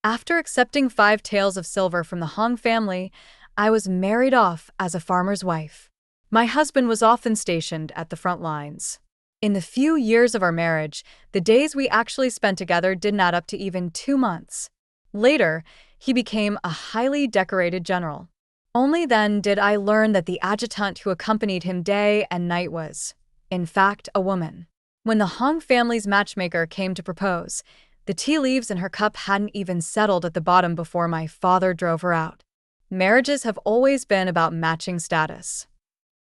After accepting 5 taels of silver from the Hong family, I was married off as a farmer's wife. My husband was often stationed at the front lines. In the few years of our marriage, the days we actually spent together didn't add up to even 2 months. Later, he became a highly decorated general. Only then did I learn that the adjutant who accompanied him day and night was, in fact, a woman. When the Hong family's matchmaker came to propose, the tea leaves in her cup hadn't even settled at the bottom before my father drove her out. Marriages have always been about matching status.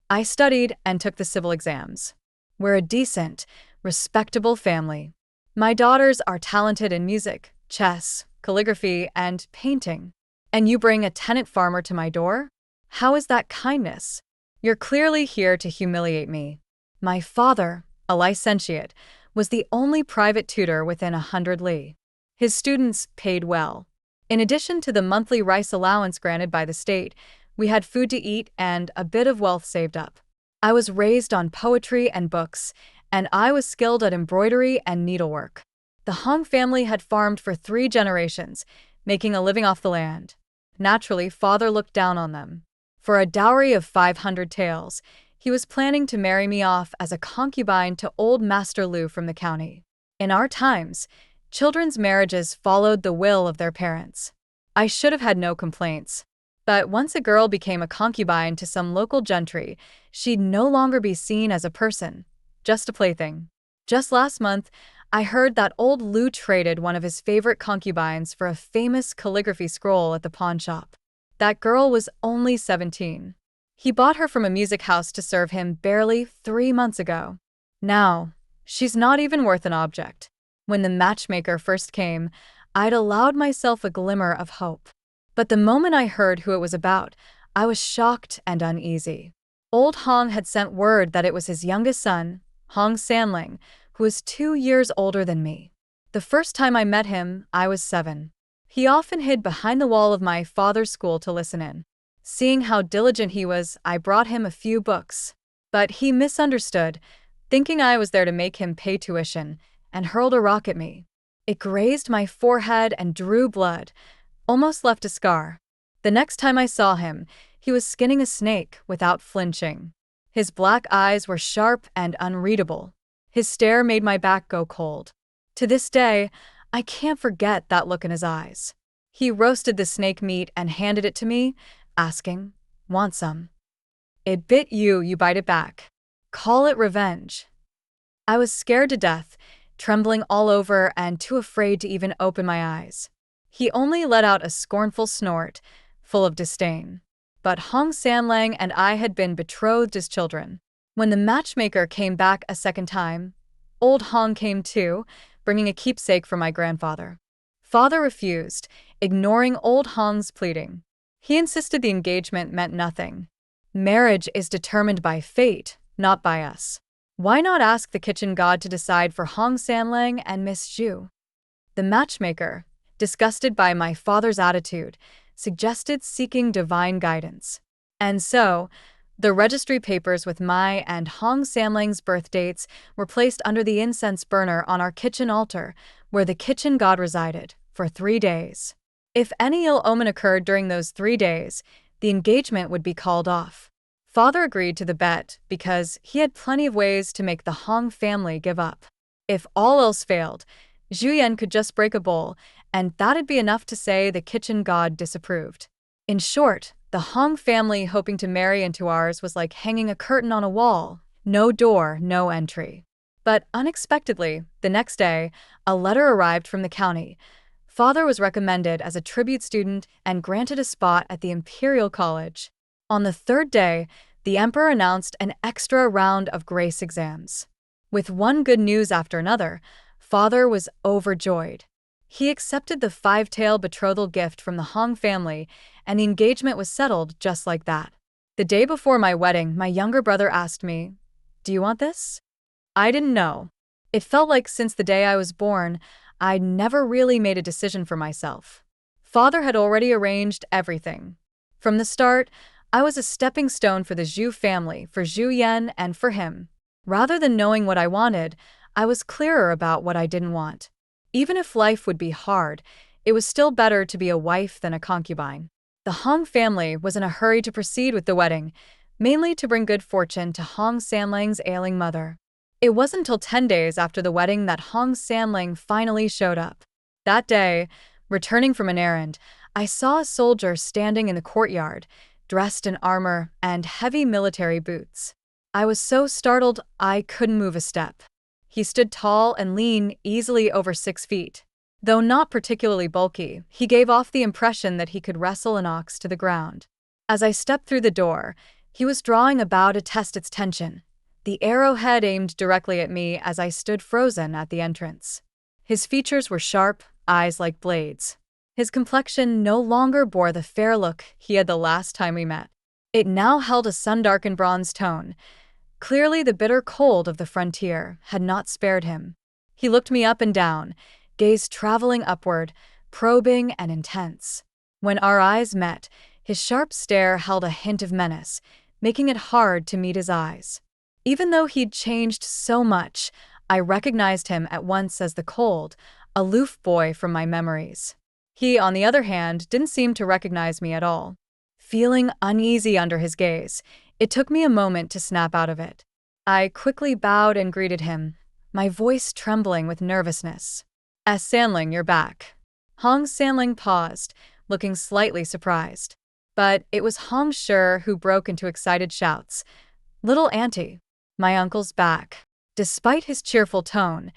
I studied and took the civil exams. We're a decent, respectable family. My daughters are talented in music, chess, calligraphy, and painting. And you bring a tenant farmer to my door? How is that kindness? You're clearly here to humiliate me. My father, a licentiate, was the only private tutor within 100 li. His students paid well. In addition to the monthly rice allowance granted by the state, we had food to eat and a bit of wealth saved up. I was raised on poetry and books, and I was skilled at embroidery and needlework. The Hong family had farmed for 3 generations, making a living off the land. Naturally, father looked down on them. For a dowry of 500 taels, he was planning to marry me off as a concubine to old Master Lu from the county. In our times, children's marriages followed the will of their parents. I should have had no complaints. But once a girl became a concubine to some local gentry, she'd no longer be seen as a person, just a plaything. Just last month, I heard that old Lu traded one of his favorite concubines for a famous calligraphy scroll at the pawn shop. That girl was only 17. He bought her from a music house to serve him barely 3 months ago. Now, she's not even worth an object. When the matchmaker first came, I'd allowed myself a glimmer of hope. But the moment I heard who it was about, I was shocked and uneasy. Old Hong had sent word that it was his youngest son, Hong Sanling, who was 2 years older than me. The first time I met him, I was 7. He often hid behind the wall of my father's school to listen in. Seeing how diligent he was, I brought him a few books. But he misunderstood, thinking I was there to make him pay tuition, and hurled a rock at me. It grazed my forehead and drew blood, almost left a scar. The next time I saw him, he was skinning a snake without flinching. His black eyes were sharp and unreadable. His stare made my back go cold. To this day, I can't forget that look in his eyes. He roasted the snake meat and handed it to me, asking, "Want some?" It bit you, you bite it back. Call it revenge. I was scared to death, trembling all over and too afraid to even open my eyes. He only let out a scornful snort, full of disdain. But Hong Sanlang and I had been betrothed as children. When the matchmaker came back a second time, old Hong came too, bringing a keepsake for my grandfather. Father refused, ignoring old Hong's pleading. He insisted the engagement meant nothing. Marriage is determined by fate, not by us. Why not ask the kitchen god to decide for Hong Sanlang and Miss Zhu? The matchmaker, disgusted by my father's attitude, suggested seeking divine guidance. And so, the registry papers with my and Hong Sanlang's birth dates were placed under the incense burner on our kitchen altar, where the kitchen god resided, for 3 days. If any ill omen occurred during those 3 days, the engagement would be called off. Father agreed to the bet because he had plenty of ways to make the Hong family give up. If all else failed, Zhu Yan could just break a bowl, and that'd be enough to say the kitchen god disapproved. In short, the Hong family hoping to marry into ours was like hanging a curtain on a wall, no door, no entry. But unexpectedly, the next day, a letter arrived from the county. Father was recommended as a tribute student and granted a spot at the Imperial College. On the 3rd day, the emperor announced an extra round of grace exams. With one good news after another, Father was overjoyed. He accepted the 5-tael betrothal gift from the Hong family, and the engagement was settled just like that. The day before my wedding, my younger brother asked me, "Do you want this?" I didn't know. It felt like since the day I was born, I'd never really made a decision for myself. Father had already arranged everything. From the start, I was a stepping stone for the Zhu family, for Zhu Yan, and for him. Rather than knowing what I wanted, I was clearer about what I didn't want. Even if life would be hard, it was still better to be a wife than a concubine. The Hong family was in a hurry to proceed with the wedding, mainly to bring good fortune to Hong Sanlang's ailing mother. It wasn't until 10 days after the wedding that Hong Sanlang finally showed up. That day, returning from an errand, I saw a soldier standing in the courtyard, dressed in armor and heavy military boots. I was so startled I couldn't move a step. He stood tall and lean, easily over 6 feet. Though not particularly bulky, he gave off the impression that he could wrestle an ox to the ground. As I stepped through the door, he was drawing a bow to test its tension, the arrowhead aimed directly at me as I stood frozen at the entrance. His features were sharp, eyes like blades. His complexion no longer bore the fair look he had the last time we met. It now held a sun-darkened bronze tone. Clearly the bitter cold of the frontier had not spared him. He looked me up and down, gaze traveling upward, probing and intense. When our eyes met, his sharp stare held a hint of menace, making it hard to meet his eyes. Even though he'd changed so much, I recognized him at once as the cold, aloof boy from my memories. He, on the other hand, didn't seem to recognize me at all. Feeling uneasy under his gaze, it took me a moment to snap out of it. I quickly bowed and greeted him, my voice trembling with nervousness. Sanling, you're back." Hong Sanling paused, looking slightly surprised. But it was Hong Shi who broke into excited shouts. "Little auntie, my uncle's back." Despite his cheerful tone,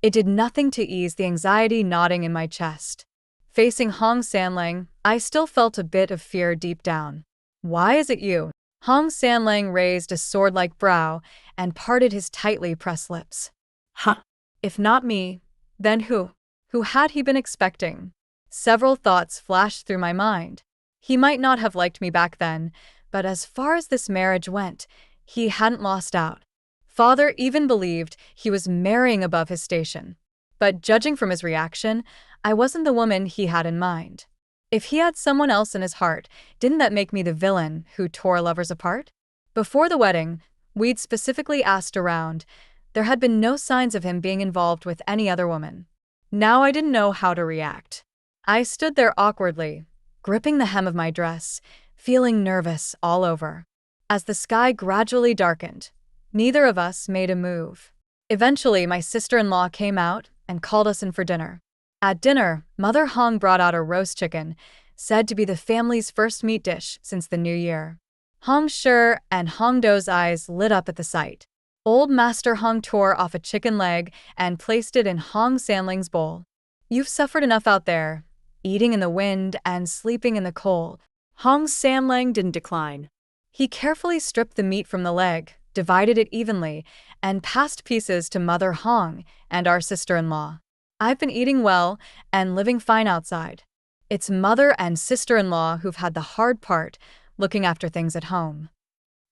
it did nothing to ease the anxiety gnawing in my chest. Facing Hong Sanling, I still felt a bit of fear deep down. "Why is it you?" Hong Sanling raised a sword-like brow and parted his tightly pressed lips. Huh? If not me, then who? Who had he been expecting? Several thoughts flashed through my mind. He might not have liked me back then, but as far as this marriage went, he hadn't lost out. Father even believed he was marrying above his station. But judging from his reaction, I wasn't the woman he had in mind. If he had someone else in his heart, didn't that make me the villain who tore lovers apart? Before the wedding, we'd specifically asked around. There had been no signs of him being involved with any other woman. Now I didn't know how to react. I stood there awkwardly, gripping the hem of my dress, feeling nervous all over. As the sky gradually darkened, neither of us made a move. Eventually, my sister-in-law came out and called us in for dinner. At dinner, Mother Hong brought out a roast chicken, said to be the family's first meat dish since the new year. Hong Shi and Hong Do's eyes lit up at the sight. Old Master Hong tore off a chicken leg and placed it in Hong Sanling's bowl. "You've suffered enough out there, eating in the wind and sleeping in the cold." Hong Sanling didn't decline. He carefully stripped the meat from the leg, divided it evenly, and passed pieces to Mother Hong and our sister-in-law. "I've been eating well and living fine outside. It's mother and sister-in-law who've had the hard part, looking after things at home.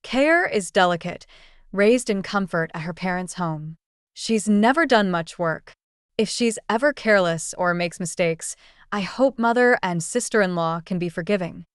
Care is delicate, raised in comfort at her parents' home. She's never done much work. If she's ever careless or makes mistakes, I hope mother and sister-in-law can be forgiving."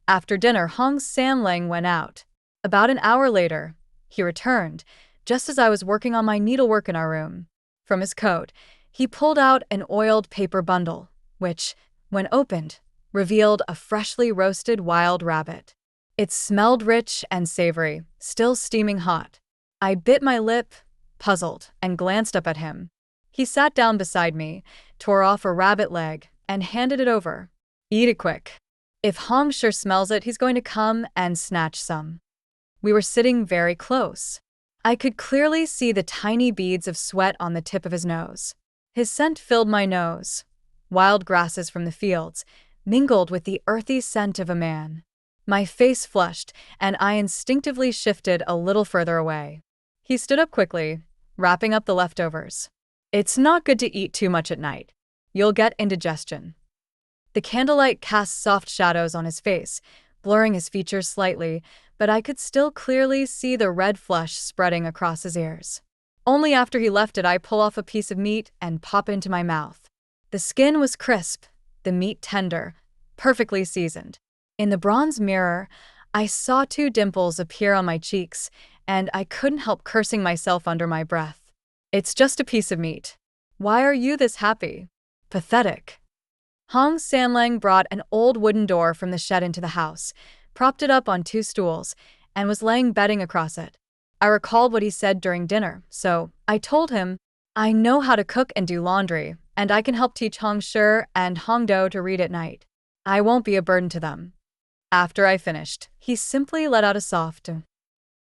After dinner, Hong Sanling went out. About an hour later, he returned, just as I was working on my needlework in our room. From his coat, he pulled out an oiled paper bundle, which, when opened, revealed a freshly roasted wild rabbit. It smelled rich and savory, still steaming hot. I bit my lip, puzzled, and glanced up at him. He sat down beside me, tore off a rabbit leg, and handed it over. "Eat it quick. If Hong Shi smells it, he's going to come and snatch some." We were sitting very close. I could clearly see the tiny beads of sweat on the tip of his nose. His scent filled my nose. Wild grasses from the fields, mingled with the earthy scent of a man. My face flushed, and I instinctively shifted a little further away. He stood up quickly, wrapping up the leftovers. "It's not good to eat too much at night. You'll get indigestion." The candlelight cast soft shadows on his face, blurring his features slightly, but I could still clearly see the red flush spreading across his ears. Only after he left did I pull off a piece of meat and pop it into my mouth. The skin was crisp, the meat tender, perfectly seasoned. In the bronze mirror, I saw 2 dimples appear on my cheeks, and I couldn't help cursing myself under my breath. "It's just a piece of meat. Why are you this happy?" "Pathetic." Hong Sanlang brought an old wooden door from the shed into the house, propped it up on two stools, and was laying bedding across it. I recalled what he said during dinner, so I told him, I know how to cook and do laundry, and I can help teach Hong Shi and Hong Do to read at night. I won't be a burden to them. After I finished, he simply let out a soft,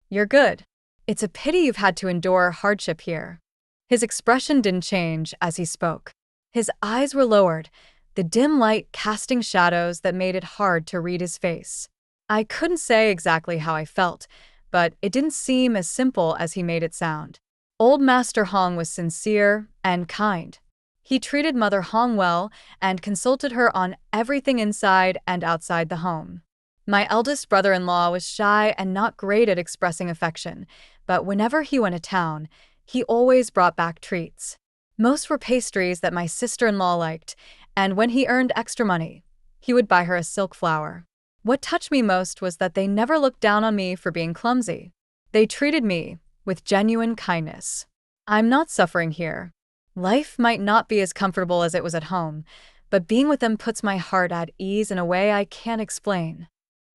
"You're good. It's a pity you've had to endure hardship here." His expression didn't change as he spoke. His eyes were lowered, the dim light casting shadows that made it hard to read his face. I couldn't say exactly how I felt, but it didn't seem as simple as he made it sound. Old Master Hong was sincere and kind. He treated Mother Hong well and consulted her on everything inside and outside the home. My eldest brother-in-law was shy and not great at expressing affection, but whenever he went to town, he always brought back treats. Most were pastries that my sister-in-law liked, and when he earned extra money, he would buy her a silk flower. What touched me most was that they never looked down on me for being clumsy. They treated me with genuine kindness. I'm not suffering here. Life might not be as comfortable as it was at home, but being with them puts my heart at ease in a way I can't explain.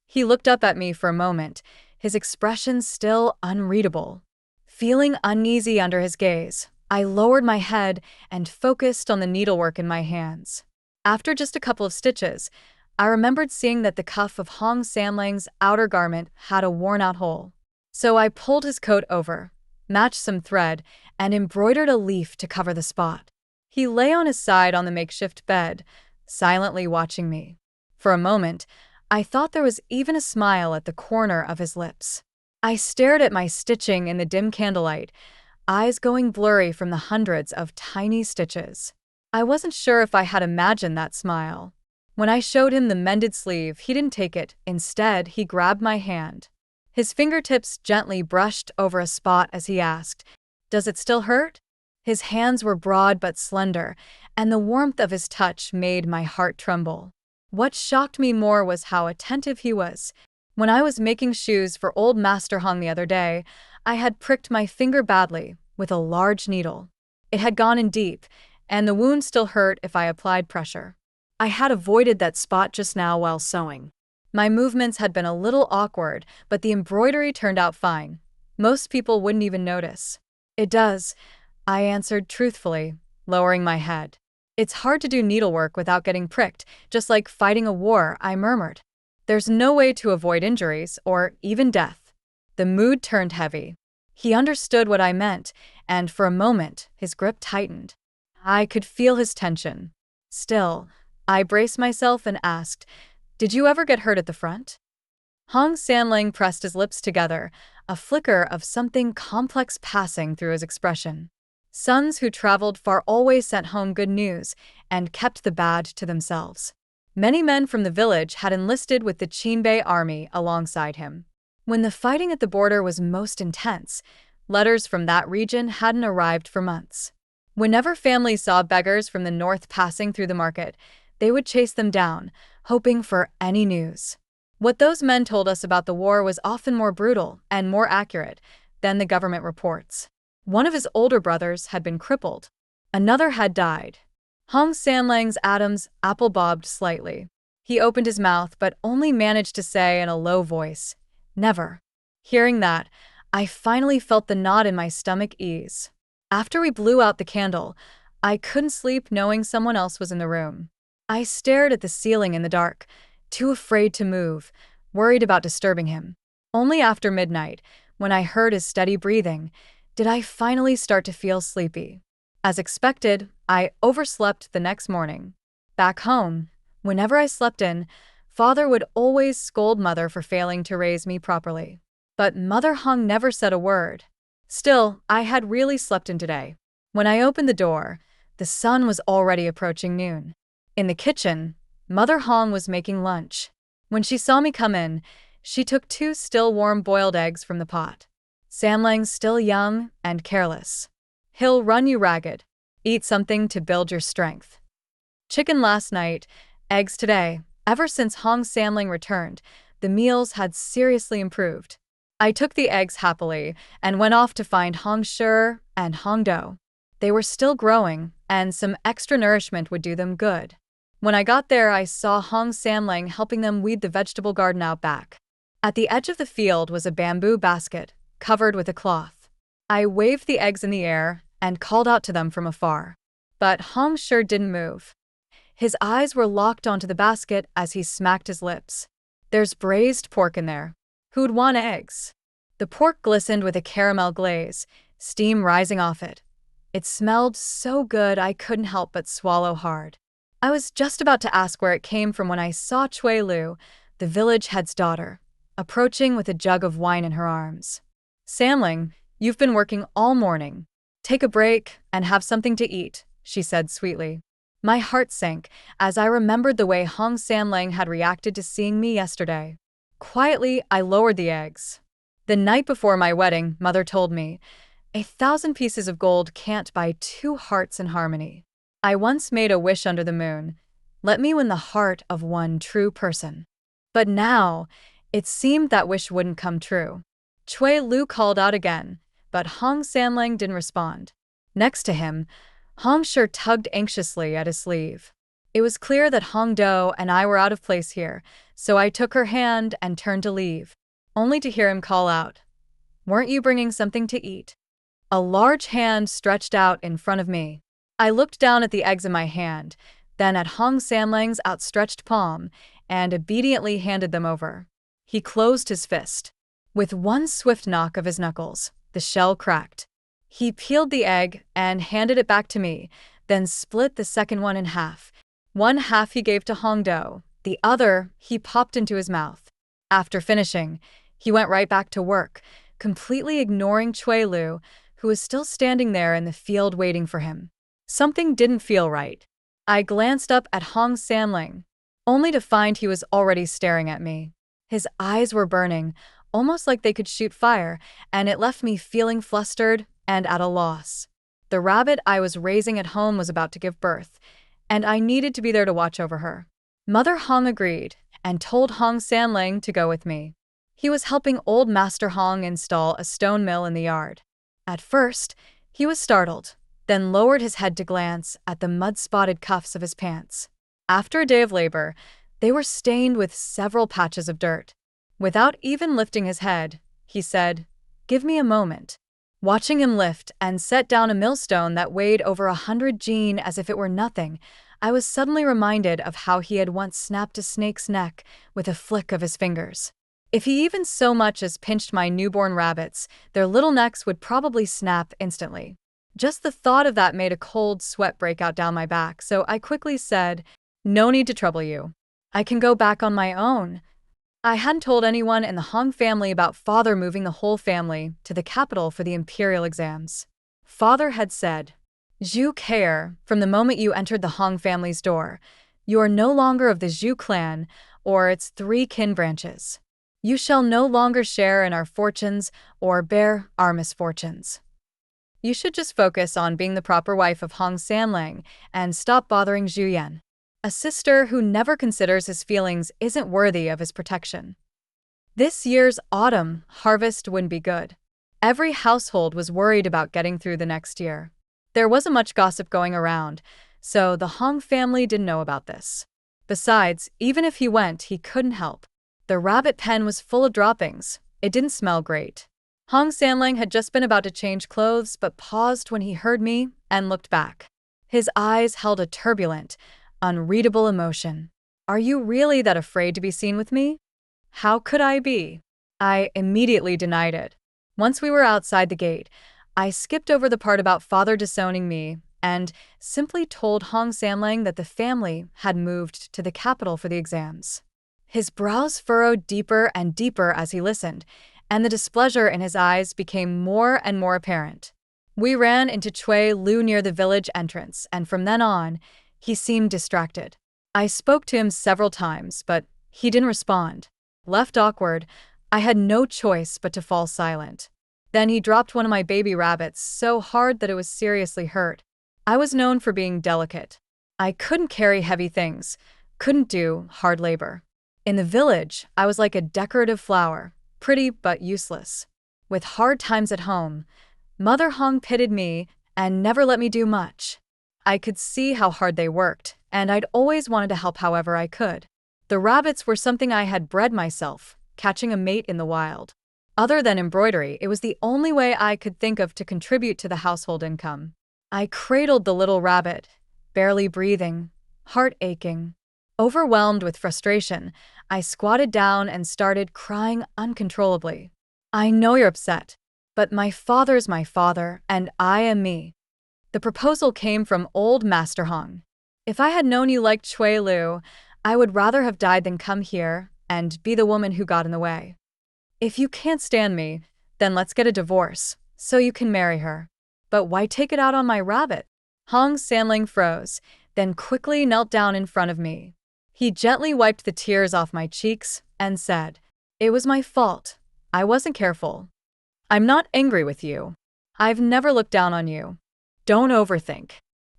He looked up at me for a moment, his expression still unreadable. Feeling uneasy under his gaze, I lowered my head and focused on the needlework in my hands. After just a couple of stitches, I remembered seeing that the cuff of Hong Sanlang's outer garment had a worn-out hole. So I pulled his coat over, matched some thread, and embroidered a leaf to cover the spot. He lay on his side on the makeshift bed, silently watching me. For a moment, I thought there was even a smile at the corner of his lips. I stared at my stitching in the dim candlelight, eyes going blurry from the hundreds of tiny stitches. I wasn't sure if I had imagined that smile. When I showed him the mended sleeve, he didn't take it. Instead, he grabbed my hand. His fingertips gently brushed over a spot as he asked, "Does it still hurt?" His hands were broad but slender, and the warmth of his touch made my heart tremble. What shocked me more was how attentive he was. When I was making shoes for old Master Hong the other day, I had pricked my finger badly with a large needle. It had gone in deep, and the wound still hurt if I applied pressure. I had avoided that spot just now while sewing. My movements had been a little awkward, but the embroidery turned out fine. Most people wouldn't even notice. "It does," I answered truthfully, lowering my head. "It's hard to do needlework without getting pricked, just like fighting a war," I murmured. "There's no way to avoid injuries, or even death." The mood turned heavy. He understood what I meant, and for a moment, his grip tightened. I could feel his tension. Still, I braced myself and asked, "Did you ever get hurt at the front?" Hong Sanlang pressed his lips together, a flicker of something complex passing through his expression. Sons who traveled far always sent home good news and kept the bad to themselves. Many men from the village had enlisted with the Qinbei army alongside him. When the fighting at the border was most intense, letters from that region hadn't arrived for months. Whenever families saw beggars from the north passing through the market, they would chase them down, hoping for any news. What those men told us about the war was often more brutal and more accurate than the government reports. One of his older brothers had been crippled. Another had died. Hong Sanlang's Adam's apple bobbed slightly. He opened his mouth but only managed to say in a low voice, "Never." Hearing that, I finally felt the knot in my stomach ease. After we blew out the candle, I couldn't sleep knowing someone else was in the room. I stared at the ceiling in the dark, too afraid to move, worried about disturbing him. Only after midnight, when I heard his steady breathing, did I finally start to feel sleepy. As expected, I overslept the next morning. Back home, whenever I slept in, Father would always scold Mother for failing to raise me properly. But Mother Hong never said a word. Still, I had really slept in today. When I opened the door, the sun was already approaching noon. In the kitchen, Mother Hong was making lunch. When she saw me come in, she took 2 still warm boiled eggs from the pot. "Sanlang's still young and careless. He'll run you ragged. Eat something to build your strength." Chicken last night, eggs today. Ever since Hong Sanlang returned, the meals had seriously improved. I took the eggs happily and went off to find Hong Shi and Hong Do. They were still growing, and some extra nourishment would do them good. When I got there, I saw Hong Sanlang helping them weed the vegetable garden out back. At the edge of the field was a bamboo basket, covered with a cloth. I waved the eggs in the air and called out to them from afar. But Hong sure didn't move. His eyes were locked onto the basket as he smacked his lips. "There's braised pork in there. Who'd want eggs?" The pork glistened with a caramel glaze, steam rising off it. It smelled so good I couldn't help but swallow hard. I was just about to ask where it came from when I saw Cui Lu, the village head's daughter, approaching with a jug of wine in her arms. "Sanling, you've been working all morning. Take a break and have something to eat," she said sweetly. My heart sank as I remembered the way Hong Sanlang had reacted to seeing me yesterday. Quietly, I lowered the eggs. "The night before my wedding, Mother told me, 1,000 pieces of gold can't buy 2 hearts in harmony. I once made a wish under the moon. Let me win the heart of one true person." But now, it seemed that wish wouldn't come true. Cui Lu called out again, but Hong Sanlang didn't respond. Next to him, Hong Shi tugged anxiously at his sleeve. It was clear that Hong Do and I were out of place here, so I took her hand and turned to leave, only to hear him call out, "Weren't you bringing something to eat?" A large hand stretched out in front of me. I looked down at the eggs in my hand, then at Hong Sanlang's outstretched palm, and obediently handed them over. He closed his fist. With one swift knock of his knuckles, the shell cracked. He peeled the egg and handed it back to me, then split the second one in half. One half he gave to Hong Do, the other he popped into his mouth. After finishing, he went right back to work, completely ignoring Cui Lu, who was still standing there in the field waiting for him. Something didn't feel right. I glanced up at Hong Sanlang, only to find he was already staring at me. His eyes were burning, almost like they could shoot fire, and it left me feeling flustered and at a loss. The rabbit I was raising at home was about to give birth, and I needed to be there to watch over her. Mother Hong agreed and told Hong Sanlang to go with me. He was helping old Master Hong install a stone mill in the yard. At first, he was startled, then lowered his head to glance at the mud-spotted cuffs of his pants. After a day of labor, they were stained with several patches of dirt. Without even lifting his head, he said, "Give me a moment." Watching him lift and set down a millstone that weighed over 100 jin as if it were nothing, I was suddenly reminded of how he had once snapped a snake's neck with a flick of his fingers. If he even so much as pinched my newborn rabbits, their little necks would probably snap instantly. Just the thought of that made a cold sweat break out down my back, so I quickly said, "No need to trouble you. I can go back on my own." I hadn't told anyone in the Hong family about Father moving the whole family to the capital for the imperial exams. Father had said, "Zhu Keir, from the moment you entered the Hong family's door, you are no longer of the Zhu clan or its 3 kin branches. You shall no longer share in our fortunes or bear our misfortunes. You should just focus on being the proper wife of Hong Sanlang and stop bothering Zhu Yan. A sister who never considers his feelings isn't worthy of his protection." This year's autumn harvest wouldn't be good. Every household was worried about getting through the next year. There wasn't much gossip going around, so the Hong family didn't know about this. Besides, even if he went, he couldn't help. The rabbit pen was full of droppings. It didn't smell great. Hong Sanlang had just been about to change clothes, but paused when he heard me and looked back. His eyes held a turbulent, unreadable emotion. "Are you really that afraid to be seen with me?" How could I be? I immediately denied it. Once we were outside the gate, I skipped over the part about Father disowning me and simply told Hong Sanlang that the family had moved to the capital for the exams. His brows furrowed deeper and deeper as he listened, and the displeasure in his eyes became more and more apparent. We ran into Cui Lu near the village entrance, and from then on, he seemed distracted. I spoke to him several times, but he didn't respond. Left awkward, I had no choice but to fall silent. Then he dropped one of my baby rabbits so hard that it was seriously hurt. I was known for being delicate. I couldn't carry heavy things, couldn't do hard labor. In the village, I was like a decorative flower, pretty but useless. With hard times at home, Mother Hong pitied me and never let me do much. I could see how hard they worked, and I'd always wanted to help however I could. The rabbits were something I had bred myself, catching a mate in the wild. Other than embroidery, it was the only way I could think of to contribute to the household income. I cradled the little rabbit, barely breathing, heart aching. Overwhelmed with frustration, I squatted down and started crying uncontrollably. I know you're upset, but my father's my father, and I am me. The proposal came from old Master Hong. If I had known you liked Chui Lu, I would rather have died than come here and be the woman who got in the way. If you can't stand me, then let's get a divorce, so you can marry her. But why take it out on my rabbit? Hong Sanling froze, then quickly knelt down in front of me. He gently wiped the tears off my cheeks and said, "It was my fault. I wasn't careful. I'm not angry with you. I've never looked down on you. Don't overthink.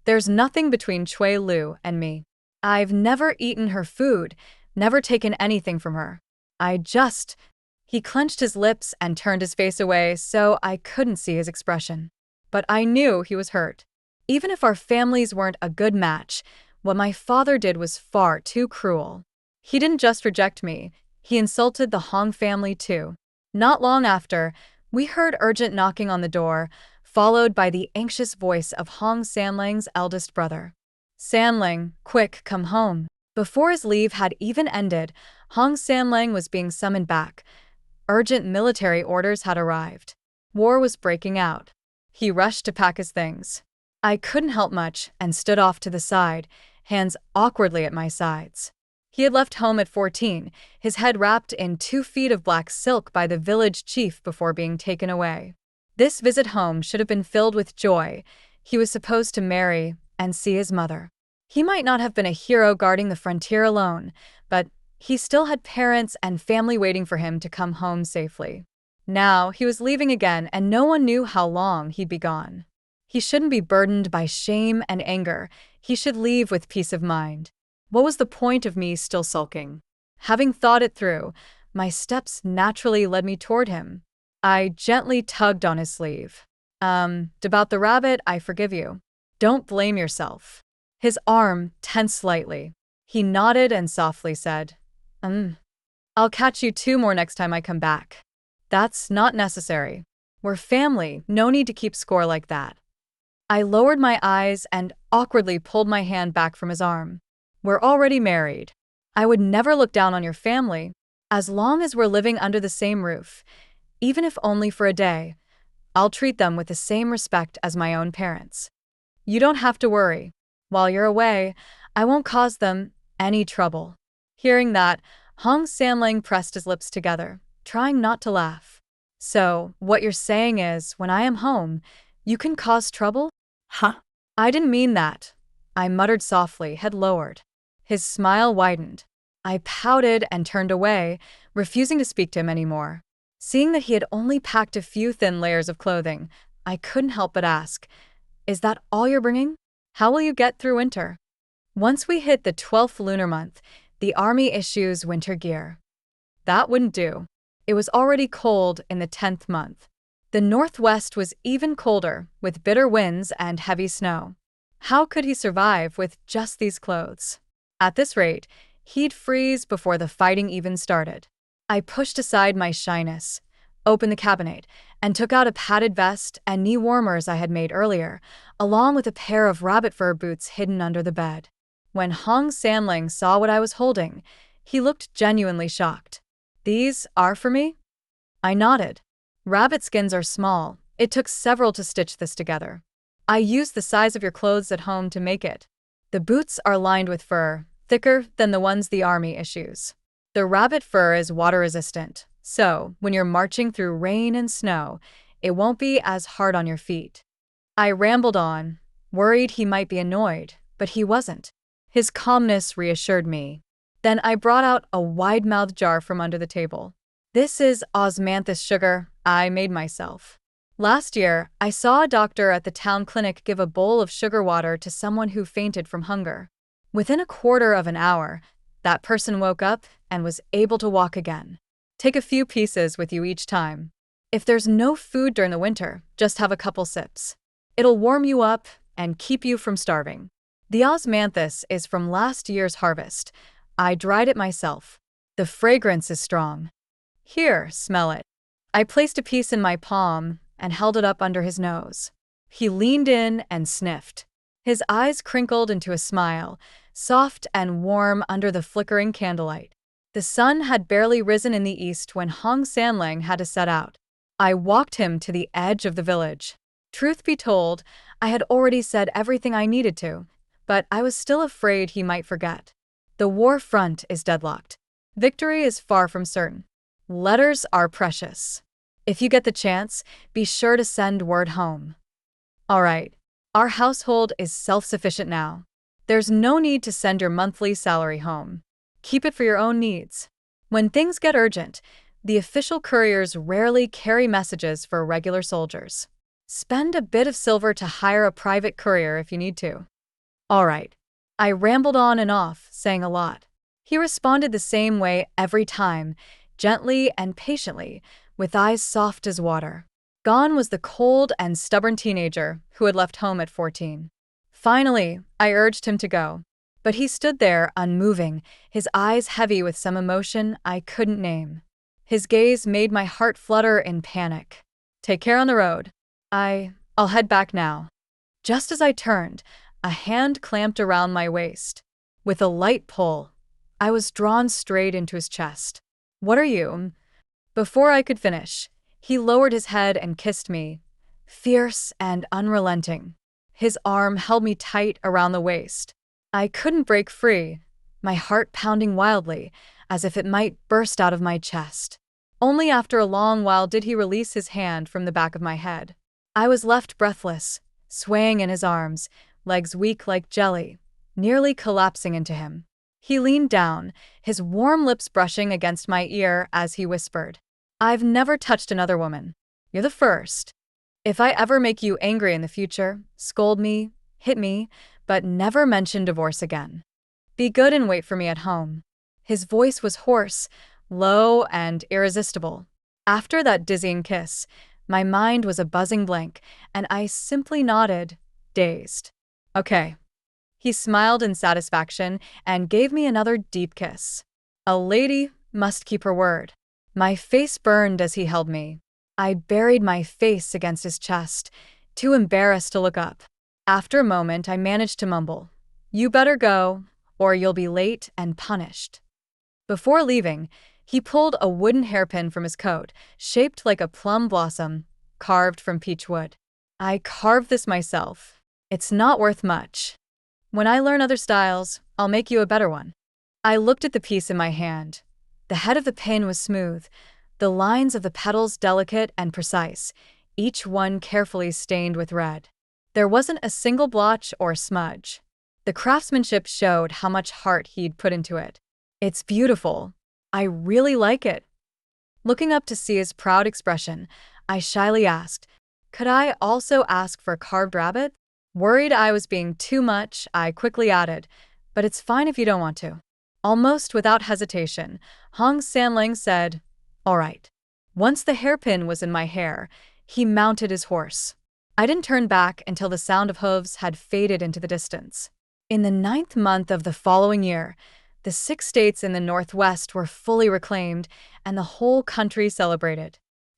There's nothing between Chui Lu and me. I've never eaten her food, never taken anything from her. He clenched his lips and turned his face away so I couldn't see his expression. But I knew he was hurt. Even if our families weren't a good match, what my father did was far too cruel. He didn't just reject me, he insulted the Hong family too. Not long after, we heard urgent knocking on the door, followed by the anxious voice of Hong Sanling's eldest brother. "Sanling, quick, come home." Before his leave had even ended, Hong Sanling was being summoned back. Urgent military orders had arrived. War was breaking out. He rushed to pack his things. I couldn't help much and stood off to the side, hands awkwardly at my sides. He had left home at 14, his head wrapped in 2 feet of black silk by the village chief before being taken away. This visit home should have been filled with joy. He was supposed to marry and see his mother. He might not have been a hero guarding the frontier alone, but he still had parents and family waiting for him to come home safely. Now he was leaving again and no one knew how long he'd be gone. He shouldn't be burdened by shame and anger. He should leave with peace of mind. What was the point of me still sulking? Having thought it through, my steps naturally led me toward him. I gently tugged on his sleeve. About the rabbit, I forgive you. Don't blame yourself." His arm tensed slightly. He nodded and softly said, I'll catch you 2 more next time I come back." "That's not necessary. We're family, no need to keep score like that." I lowered my eyes and awkwardly pulled my hand back from his arm. "We're already married. I would never look down on your family. As long as we're living under the same roof, even if only for a day, I'll treat them with the same respect as my own parents. You don't have to worry. While you're away, I won't cause them any trouble." Hearing that, Hong Sanling pressed his lips together, trying not to laugh. "So, what you're saying is, when I am home, you can cause trouble?" Huh? "I didn't mean that," I muttered softly, head lowered. His smile widened. I pouted and turned away, refusing to speak to him anymore. Seeing that he had only packed a few thin layers of clothing, I couldn't help but ask, "Is that all you're bringing? How will you get through winter?" Once we hit the 12th lunar month, the army issues winter gear. That wouldn't do. It was already cold in the 10th month. The northwest was even colder, with bitter winds and heavy snow. How could he survive with just these clothes? At this rate, he'd freeze before the fighting even started. I pushed aside my shyness, opened the cabinet, and took out a padded vest and knee warmers I had made earlier, along with a pair of rabbit fur boots hidden under the bed. When Hong Sanling saw what I was holding, he looked genuinely shocked. "These are for me?" I nodded. "Rabbit skins are small. It took several to stitch this together. I used the size of your clothes at home to make it. The boots are lined with fur, thicker than the ones the army issues. The rabbit fur is water-resistant, so when you're marching through rain and snow, it won't be as hard on your feet." I rambled on, worried he might be annoyed, but he wasn't. His calmness reassured me. Then I brought out a wide-mouthed jar from under the table. "This is osmanthus sugar I made myself. Last year, I saw a doctor at the town clinic give a bowl of sugar water to someone who fainted from hunger. Within a quarter of an hour, that person woke up and was able to walk again. Take a few pieces with you each time. If there's no food during the winter, just have a couple sips. It'll warm you up and keep you from starving. The osmanthus is from last year's harvest. I dried it myself. The fragrance is strong. Here, smell it. I placed a piece in my palm and held it up under his nose. He leaned in and sniffed. His eyes crinkled into a smile, soft and warm under the flickering candlelight. The sun had barely risen in the east when Hong Sanlang had to set out. I walked him to the edge of the village. Truth be told, I had already said everything I needed to, but I was still afraid he might forget. The war front is deadlocked. Victory is far from certain. Letters are precious. If you get the chance, be sure to send word home. All right. Our household is self-sufficient now. There's no need to send your monthly salary home. Keep it for your own needs. When things get urgent, the official couriers rarely carry messages for regular soldiers. Spend a bit of silver to hire a private courier if you need to. All right. I rambled on and off, saying a lot. He responded the same way every time, gently and patiently, with eyes soft as water. Gone was the cold and stubborn teenager who had left home at 14. Finally, I urged him to go. But he stood there, unmoving, his eyes heavy with some emotion I couldn't name. His gaze made my heart flutter in panic. Take care on the road. I'll head back now. Just as I turned, a hand clamped around my waist. With a light pull, I was drawn straight into his chest. What are you? Before I could finish, he lowered his head and kissed me, fierce and unrelenting. His arm held me tight around the waist. I couldn't break free, my heart pounding wildly, as if it might burst out of my chest. Only after a long while did he release his hand from the back of my head. I was left breathless, swaying in his arms, legs weak like jelly, nearly collapsing into him. He leaned down, his warm lips brushing against my ear as he whispered, "I've never touched another woman. You're the first. If I ever make you angry in the future, scold me, hit me, but never mention divorce again. Be good and wait for me at home." His voice was hoarse, low, and irresistible. After that dizzying kiss, my mind was a buzzing blank, and I simply nodded, dazed. Okay. He smiled in satisfaction and gave me another deep kiss. A lady must keep her word. My face burned as he held me. I buried my face against his chest, too embarrassed to look up. After a moment, I managed to mumble, "You better go, or you'll be late and punished." Before leaving, he pulled a wooden hairpin from his coat, shaped like a plum blossom, carved from peach wood. "I carved this myself. It's not worth much. When I learn other styles, I'll make you a better one." I looked at the piece in my hand. The head of the pin was smooth, the lines of the petals delicate and precise, each one carefully stained with red. There wasn't a single blotch or smudge. The craftsmanship showed how much heart he'd put into it. "It's beautiful. I really like it." Looking up to see his proud expression, I shyly asked, "Could I also ask for a carved rabbit?" Worried I was being too much, I quickly added, "But it's fine if you don't want to." Almost without hesitation, Hong Sanlang said, "All right." Once the hairpin was in my hair, he mounted his horse. I didn't turn back until the sound of hooves had faded into the distance. In the 9th month of the following year, the 6 states in the Northwest were fully reclaimed, and the whole country celebrated.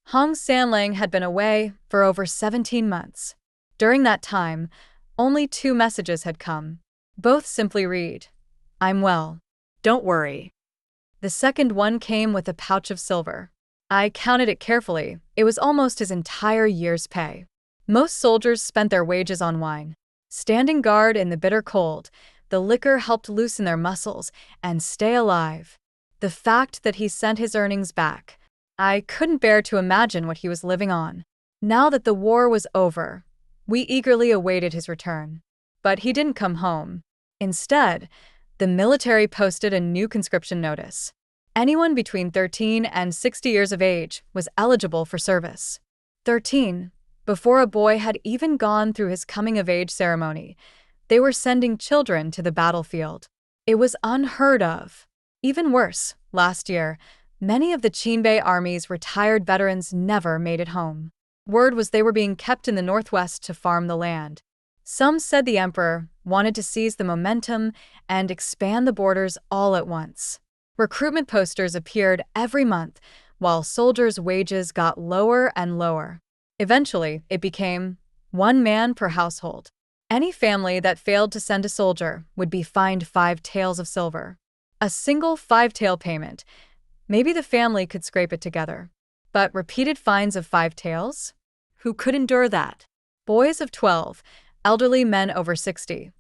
Hong Sanlang had been away for over 17 months. During that time, only 2 messages had come. Both simply read, "I'm well. Don't worry." The second one came with a pouch of silver. I counted it carefully. It was almost his entire year's pay. Most soldiers spent their wages on wine. Standing guard in the bitter cold, the liquor helped loosen their muscles and stay alive. The fact that he sent his earnings back, I couldn't bear to imagine what he was living on. Now that the war was over, we eagerly awaited his return. But he didn't come home. Instead, the military posted a new conscription notice. Anyone between 13 and 60 years of age was eligible for service. 13, before a boy had even gone through his coming-of-age ceremony. They were sending children to the battlefield. It was unheard of. Even worse, last year, many of the Qinbei Army's retired veterans never made it home. Word was they were being kept in the Northwest to farm the land. Some said the emperor wanted to seize the momentum and expand the borders all at once. Recruitment posters appeared every month, while soldiers' wages got lower and lower. Eventually, it became one man per household. Any family that failed to send a soldier would be fined 5 taels of silver. A single 5 tael payment. Maybe the family could scrape it together. But repeated fines of 5 taels? Who could endure that? Boys of 12, elderly men over 60.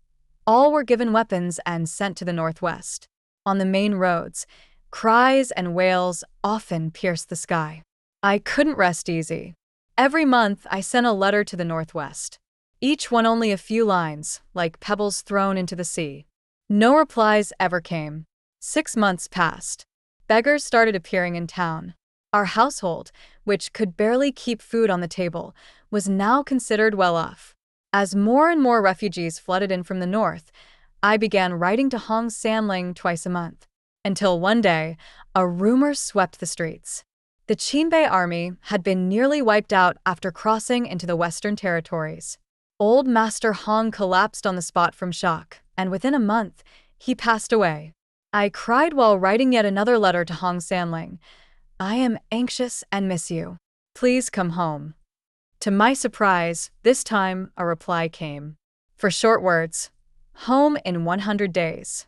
All were given weapons and sent to the northwest. On the main roads, cries and wails often pierced the sky. I couldn't rest easy. Every month, I sent a letter to the northwest. Each one only a few lines, like pebbles thrown into the sea. No replies ever came. 6 months passed. Beggars started appearing in town. Our household, which could barely keep food on the table, was now considered well off. As more and more refugees flooded in from the north, I began writing to Hong Sanling twice a month. Until one day, a rumor swept the streets. The Qinbei army had been nearly wiped out after crossing into the Western territories. Old Master Hong collapsed on the spot from shock, and within a month, he passed away. I cried while writing yet another letter to Hong Sanling. I am anxious and miss you. Please come home. To my surprise, this time a reply came. For short words, home in 100 days.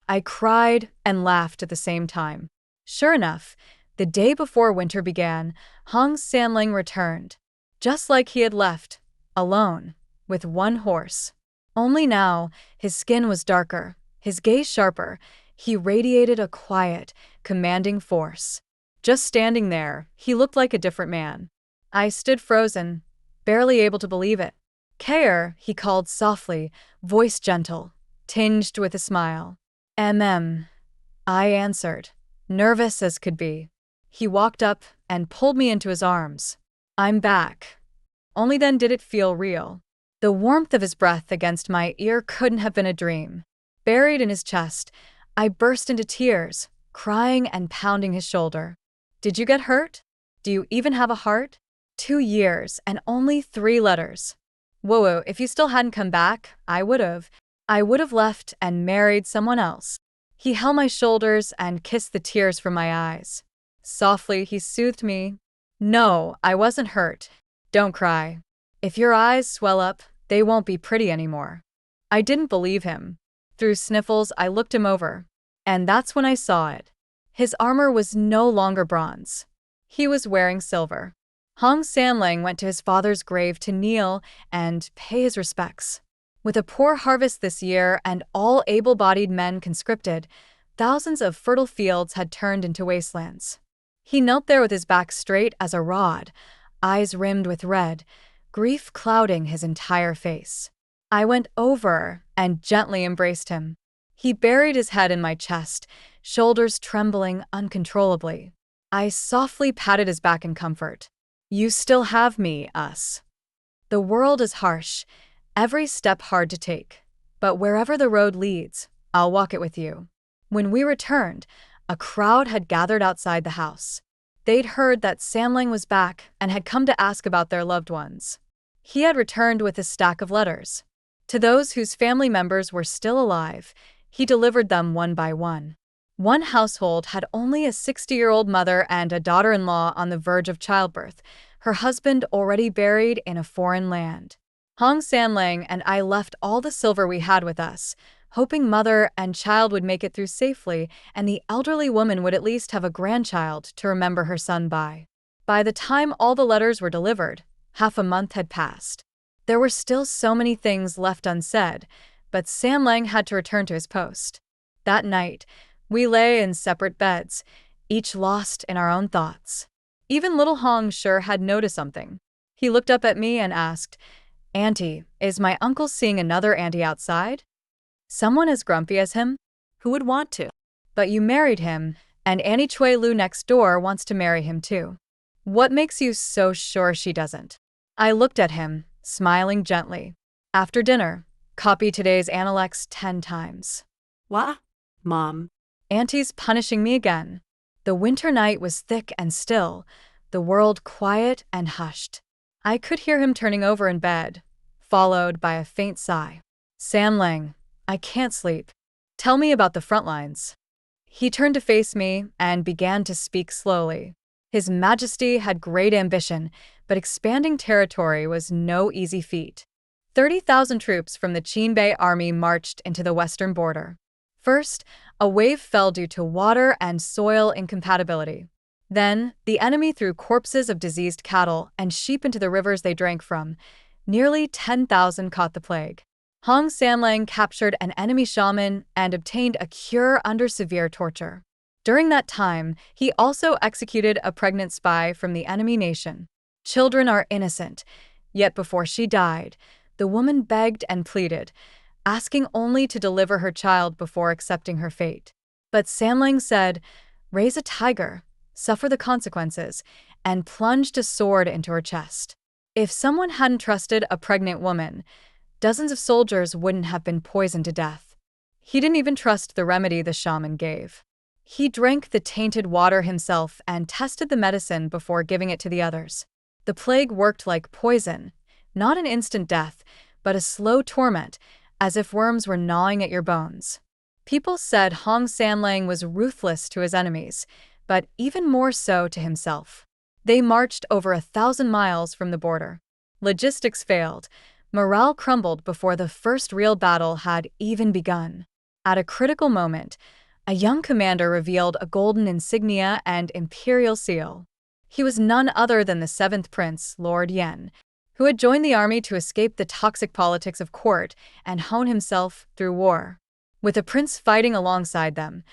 I cried and laughed at the same time. Sure enough, the day before winter began, Hong Sanling returned, just like he had left, alone, with one horse. Only now, his skin was darker, his gaze sharper. He radiated a quiet, commanding force. Just standing there, he looked like a different man. I stood frozen, barely able to believe it. Care, he called softly, voice gentle, tinged with a smile. I answered, nervous as could be. He walked up and pulled me into his arms. I'm back. Only then did it feel real. The warmth of his breath against my ear couldn't have been a dream. Buried in his chest, I burst into tears, crying and pounding his shoulder. Did you get hurt? Do you even have a heart? 2 years and only 3 letters. Whoa, if you still hadn't come back, I would have left and married someone else. He held my shoulders and kissed the tears from my eyes. Softly, he soothed me. No, I wasn't hurt. Don't cry. If your eyes swell up, they won't be pretty anymore. I didn't believe him. Through sniffles, I looked him over. And that's when I saw it. His armor was no longer bronze. He was wearing silver. Hong Sanling went to his father's grave to kneel and pay his respects. With a poor harvest this year and all able-bodied men conscripted, thousands of fertile fields had turned into wastelands. He knelt there with his back straight as a rod, eyes rimmed with red, grief clouding his entire face. I went over and gently embraced him. He buried his head in my chest, shoulders trembling uncontrollably. I softly patted his back in comfort. You still have me, us. The world is harsh, every step hard to take. But wherever the road leads, I'll walk it with you. When we returned, a crowd had gathered outside the house. They'd heard that Sanling was back and had come to ask about their loved ones. He had returned with a stack of letters. To those whose family members were still alive, he delivered them one by one. One household had only a 60-year-old mother and a daughter-in-law on the verge of childbirth, her husband already buried in a foreign land. Hong Sanling and I left all the silver we had with us, hoping mother and child would make it through safely and the elderly woman would at least have a grandchild to remember her son by. By the time all the letters were delivered, half a month had passed. There were still so many things left unsaid, but Sanling had to return to his post. That night, we lay in separate beds, each lost in our own thoughts. Even little Hong sure had noticed something. He looked up at me and asked, "Auntie, is my uncle seeing another auntie outside? Someone as grumpy as him? Who would want to? But you married him, and Annie Chui Lu next door wants to marry him too. What makes you so sure she doesn't?" I looked at him, smiling gently. After dinner, copy today's Analects 10 times. What? Mom. Auntie's punishing me again. The winter night was thick and still, the world quiet and hushed. I could hear him turning over in bed, followed by a faint sigh. Sanlang, I can't sleep. Tell me about the front lines. He turned to face me and began to speak slowly. His Majesty had great ambition, but expanding territory was no easy feat. 30,000 troops from the Qinbei army marched into the western border. First, a wave fell due to water and soil incompatibility. Then, the enemy threw corpses of diseased cattle and sheep into the rivers they drank from. Nearly 10,000 caught the plague. Hong Sanlang captured an enemy shaman and obtained a cure under severe torture. During that time, he also executed a pregnant spy from the enemy nation. Children are innocent, yet before she died, the woman begged and pleaded, asking only to deliver her child before accepting her fate. But Sanlang said, "Raise a tiger, suffer the consequences," and plunged a sword into her chest. If someone hadn't trusted a pregnant woman, dozens of soldiers wouldn't have been poisoned to death. He didn't even trust the remedy the shaman gave. He drank the tainted water himself and tested the medicine before giving it to the others. The plague worked like poison, not an instant death, but a slow torment, as if worms were gnawing at your bones. People said Hong Sanlang was ruthless to his enemies, but even more so to himself. They marched over 1,000 miles from the border. Logistics failed. Morale crumbled before the first real battle had even begun. At a critical moment, a young commander revealed a golden insignia and imperial seal. He was none other than the 7th Prince, Lord Yen, who had joined the army to escape the toxic politics of court and hone himself through war. With the prince fighting alongside them,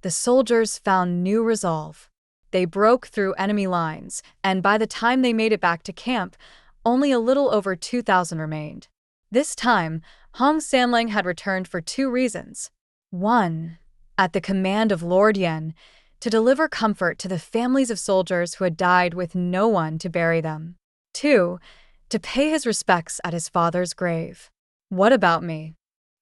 the soldiers found new resolve. They broke through enemy lines, and by the time they made it back to camp, only a little over 2,000 remained. This time, Hong Sanlang had returned for 2 reasons. 1. At the command of Lord Yen, to deliver comfort to the families of soldiers who had died with no one to bury them. 2. To pay his respects at his father's grave. "What about me?"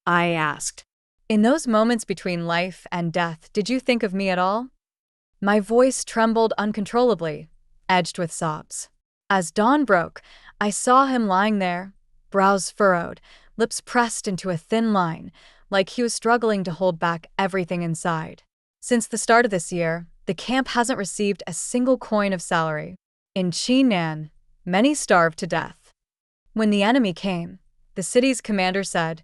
I asked. "In those moments between life and death, did you think of me at all?" My voice trembled uncontrollably, edged with sobs. As dawn broke, I saw him lying there, brows furrowed, lips pressed into a thin line, like he was struggling to hold back everything inside. Since the start of this year, the camp hasn't received a single coin of salary. In Qinan, many starved to death. When the enemy came, the city's commander said,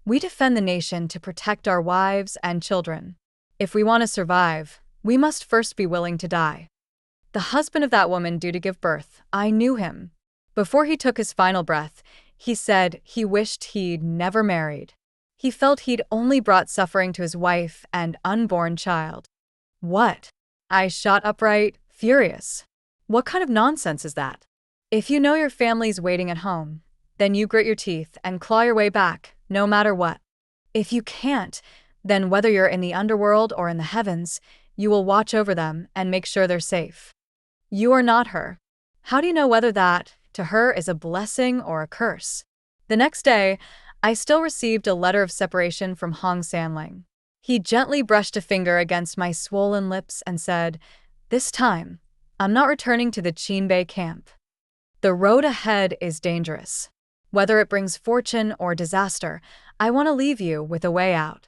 "We defend the nation to protect our wives and children. If we want to survive, we must first be willing to die." The husband of that woman due to give birth, I knew him. Before he took his final breath, he said he wished he'd never married. He felt he'd only brought suffering to his wife and unborn child. What? I shot upright, furious. What kind of nonsense is that? If you know your family's waiting at home, then you grit your teeth and claw your way back, no matter what. If you can't, then whether you're in the underworld or in the heavens, you will watch over them and make sure they're safe. You are not her. How do you know whether that, to her, is a blessing or a curse? The next day, I still received a letter of separation from Hong Sanlang. He gently brushed a finger against my swollen lips and said, "This time, I'm not returning to the Qinbei camp. The road ahead is dangerous. Whether it brings fortune or disaster, I want to leave you with a way out."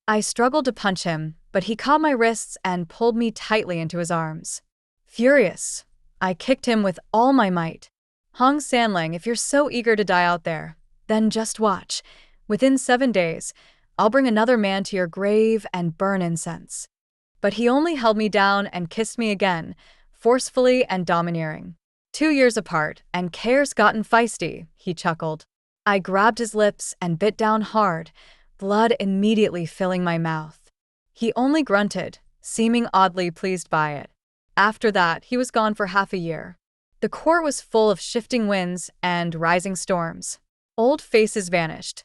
I struggled to punch him, but he caught my wrists and pulled me tightly into his arms. Furious, I kicked him with all my might. "Hong Sanlang, if you're so eager to die out there, then just watch. Within 7 days, I'll bring another man to your grave and burn incense." But he only held me down and kissed me again, forcefully and domineering. 2 years apart, and care's gotten feisty, he chuckled. I grabbed his lips and bit down hard, blood immediately filling my mouth. He only grunted, seeming oddly pleased by it. After that, he was gone for half a year. The court was full of shifting winds and rising storms. Old faces vanished.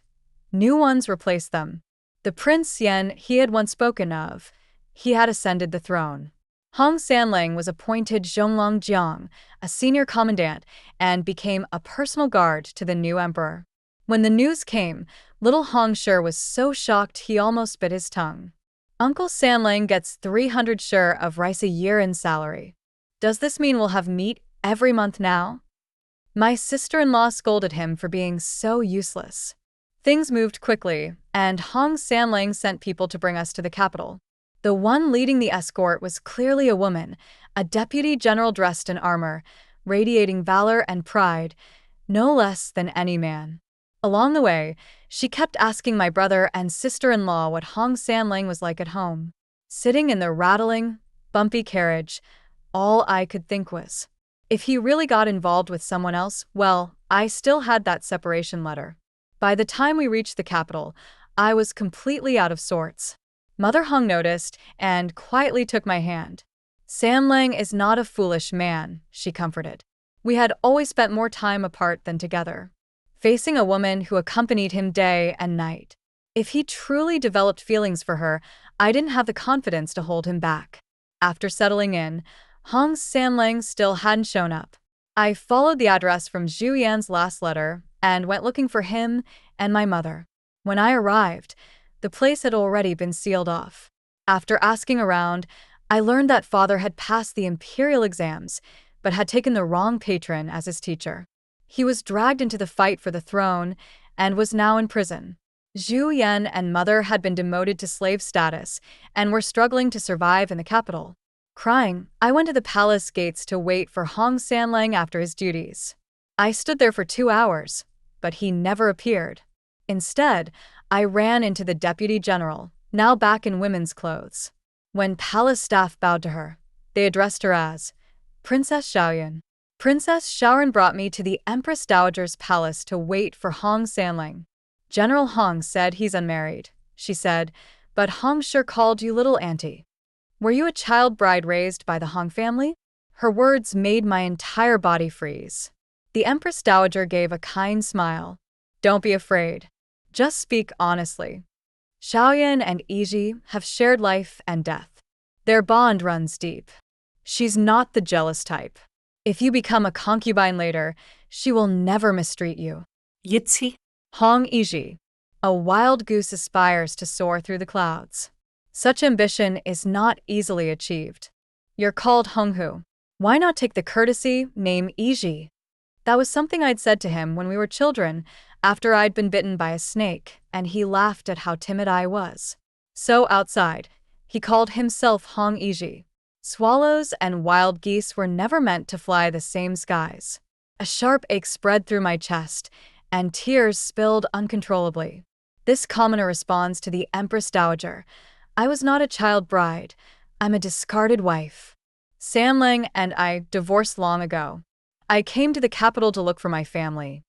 New ones replaced them. The Prince Yen he had once spoken of, he had ascended the throne. Hong Sanlang was appointed Zhonglongjiang, a senior commandant, and became a personal guard to the new emperor. When the news came, little Hong Shi was so shocked he almost bit his tongue. "Uncle Sanlang gets 300 shur of rice a year in salary. Does this mean we'll have meat every month now?" My sister-in-law scolded him for being so useless. Things moved quickly, and Hong Sanling sent people to bring us to the capital. The one leading the escort was clearly a woman, a deputy general dressed in armor, radiating valor and pride, no less than any man. Along the way, she kept asking my brother and sister-in-law what Hong Sanling was like at home. Sitting in the rattling, bumpy carriage, all I could think was, if he really got involved with someone else, well, I still had that separation letter. By the time we reached the capital, I was completely out of sorts. Mother Hung noticed and quietly took my hand. Sanlang is not a foolish man, she comforted. We had always spent more time apart than together, facing a woman who accompanied him day and night. If he truly developed feelings for her, I didn't have the confidence to hold him back. After settling in, Hong Sanlang still hadn't shown up. I followed the address from Zhu Yan's last letter and went looking for him and my mother. When I arrived, the place had already been sealed off. After asking around, I learned that father had passed the imperial exams, but had taken the wrong patron as his teacher. He was dragged into the fight for the throne and was now in prison. Zhu Yan and mother had been demoted to slave status and were struggling to survive in the capital. Crying, I went to the palace gates to wait for Hong Sanlang after his duties. I stood there for 2 hours, but he never appeared. Instead, I ran into the deputy general, now back in women's clothes. When palace staff bowed to her, they addressed her as Princess Xiaoyan. Princess Xiaoyan brought me to the Empress Dowager's palace to wait for Hong Sanling. General Hong said he's unmarried, she said, but Hong sure called you little auntie. Were you a child bride raised by the Hong family? Her words made my entire body freeze. The Empress Dowager gave a kind smile. Don't be afraid. Just speak honestly. Xiaoyan and Yiji have shared life and death. Their bond runs deep. She's not the jealous type. If you become a concubine later, she will never mistreat you. Yitzi? Hong Yiji. A wild goose aspires to soar through the clouds. Such ambition is not easily achieved. You're called Honghu. Why not take the courtesy name Yiji? That was something I'd said to him when we were children, after I'd been bitten by a snake, and he laughed at how timid I was. So outside, he called himself Hong Yiji. Swallows and wild geese were never meant to fly the same skies. A sharp ache spread through my chest, and tears spilled uncontrollably. This commoner responds to the Empress Dowager. I was not a child bride. I'm a discarded wife. Sanlang and I divorced long ago. I came to the capital to look for my family.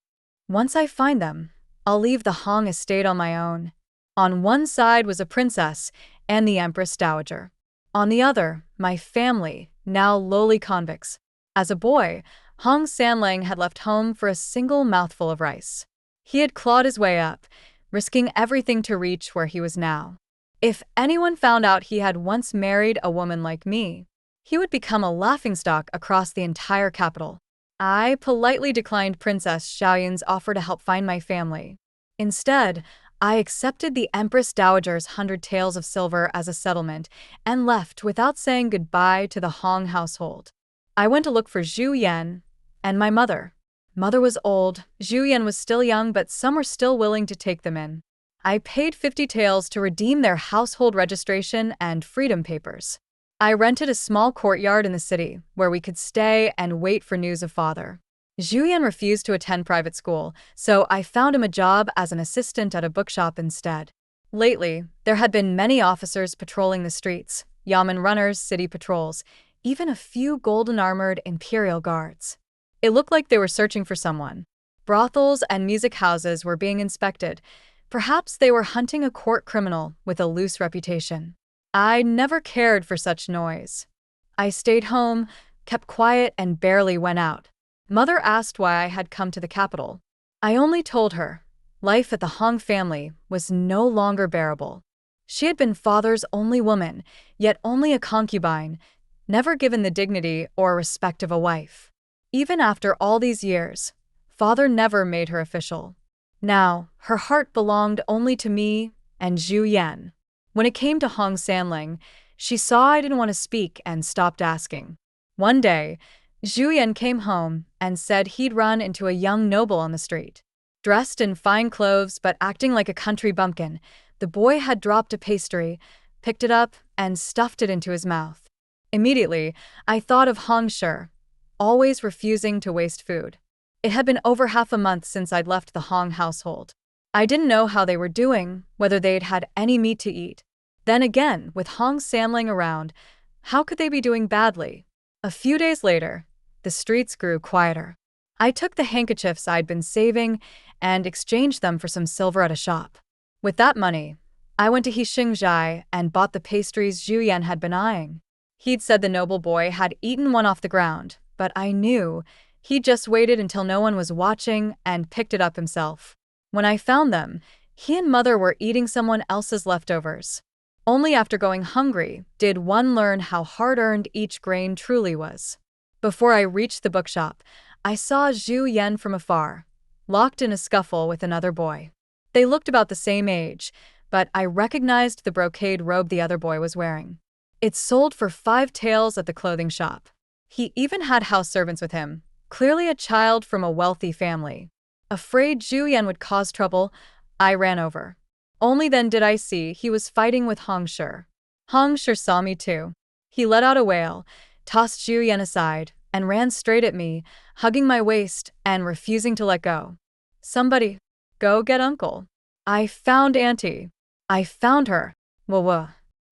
Once I find them, I'll leave the Hong estate on my own. On one side was a princess and the Empress Dowager. On the other, my family, now lowly convicts. As a boy, Hong Sanlang had left home for a single mouthful of rice. He had clawed his way up, risking everything to reach where he was now. If anyone found out he had once married a woman like me, he would become a laughingstock across the entire capital. I politely declined Princess Xiaoyan's offer to help find my family. Instead, I accepted the Empress Dowager's 100 taels of silver as a settlement and left without saying goodbye to the Hong household. I went to look for Zhu Yan and my mother. Mother was old, Zhu Yan was still young, but some were still willing to take them in. I paid 50 taels to redeem their household registration and freedom papers. I rented a small courtyard in the city where we could stay and wait for news of father. Zhu Yan refused to attend private school, so I found him a job as an assistant at a bookshop instead. Lately, there had been many officers patrolling the streets, yamen runners, city patrols, even a few golden-armored imperial guards. It looked like they were searching for someone. Brothels and music houses were being inspected. Perhaps they were hunting a court criminal with a loose reputation. I never cared for such noise. I stayed home, kept quiet, and barely went out. Mother asked why I had come to the capital. I only told her life at the Hong family was no longer bearable. She had been father's only woman, yet only a concubine, never given the dignity or respect of a wife. Even after all these years, father never made her official. Now, her heart belonged only to me and Zhu Yan. When it came to Hong Sanling, she saw I didn't want to speak and stopped asking. One day, Zhu Yan came home and said he'd run into a young noble on the street. Dressed in fine clothes but acting like a country bumpkin, the boy had dropped a pastry, picked it up, and stuffed it into his mouth. Immediately, I thought of Hong Shi, always refusing to waste food. It had been over half a month since I'd left the Hong household. I didn't know how they were doing, whether they'd had any meat to eat. Then again, with Hong Samling around, how could they be doing badly? A few days later, the streets grew quieter. I took the handkerchiefs I'd been saving and exchanged them for some silver at a shop. With that money, I went to Hixingzhai and bought the pastries Zhu Yan had been eyeing. He'd said the noble boy had eaten one off the ground, but I knew he'd just waited until no one was watching and picked it up himself. When I found them, he and Mother were eating someone else's leftovers. Only after going hungry did one learn how hard-earned each grain truly was. Before I reached the bookshop, I saw Zhu Yan from afar, locked in a scuffle with another boy. They looked about the same age, but I recognized the brocade robe the other boy was wearing. It sold for 5 taels at the clothing shop. He even had house servants with him, clearly a child from a wealthy family. Afraid Zhu Yan would cause trouble, I ran over. Only then did I see he was fighting with Hong Shi. Hong Shi saw me too. He let out a wail, tossed Zhu Yan aside, and ran straight at me, hugging my waist and refusing to let go. Somebody, go get Uncle. I found Auntie. I found her. Whoa.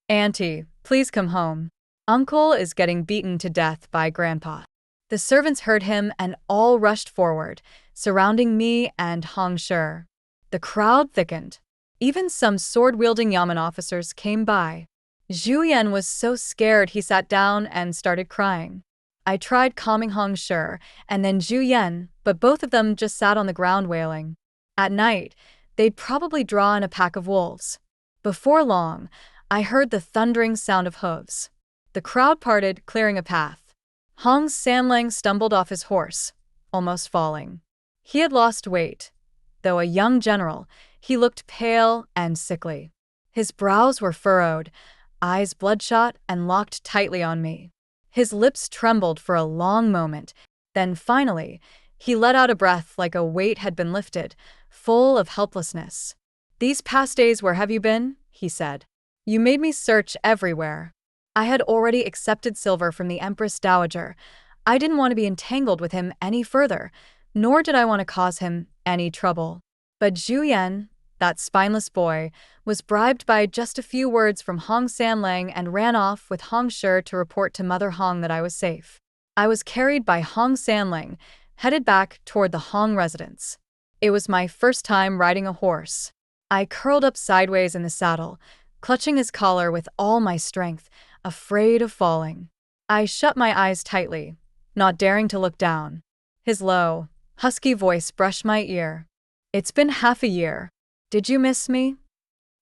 Auntie, please come home. Uncle is getting beaten to death by Grandpa. The servants heard him and all rushed forward, surrounding me and Hong Shi. The crowd thickened. Even some sword-wielding Yamen officers came by. Zhu Yan was so scared he sat down and started crying. I tried calming Hong Shi and then Zhu Yan, but both of them just sat on the ground wailing. At night, they'd probably draw in a pack of wolves. Before long, I heard the thundering sound of hooves. The crowd parted, clearing a path. Hong Samlang stumbled off his horse, almost falling. He had lost weight. Though a young general, he looked pale and sickly. His brows were furrowed, eyes bloodshot and locked tightly on me. His lips trembled for a long moment, then finally, he let out a breath like a weight had been lifted, full of helplessness. "These past days, where have you been?" he said. "You made me search everywhere." I had already accepted silver from the Empress Dowager. I didn't want to be entangled with him any further, nor did I want to cause him any trouble. But Zhu Yan, that spineless boy, was bribed by just a few words from Hong Sanlang and ran off with Hong Shi to report to Mother Hong that I was safe. I was carried by Hong Sanlang, headed back toward the Hong residence. It was my first time riding a horse. I curled up sideways in the saddle, clutching his collar with all my strength, afraid of falling. I shut my eyes tightly, not daring to look down. His low, husky voice brushed my ear. "It's been half a year. Did you miss me?"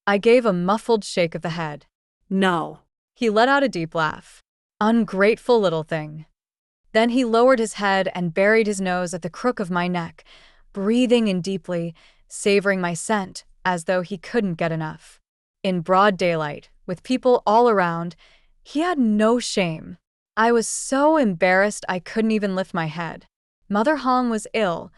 I gave a muffled shake of the head. No. He let out a deep laugh. "Ungrateful little thing." Then he lowered his head and buried his nose at the crook of my neck, breathing in deeply, savoring my scent, as though he couldn't get enough. In broad daylight, with people all around, he had no shame. I was so embarrassed I couldn't even lift my head. Mother Hong was ill,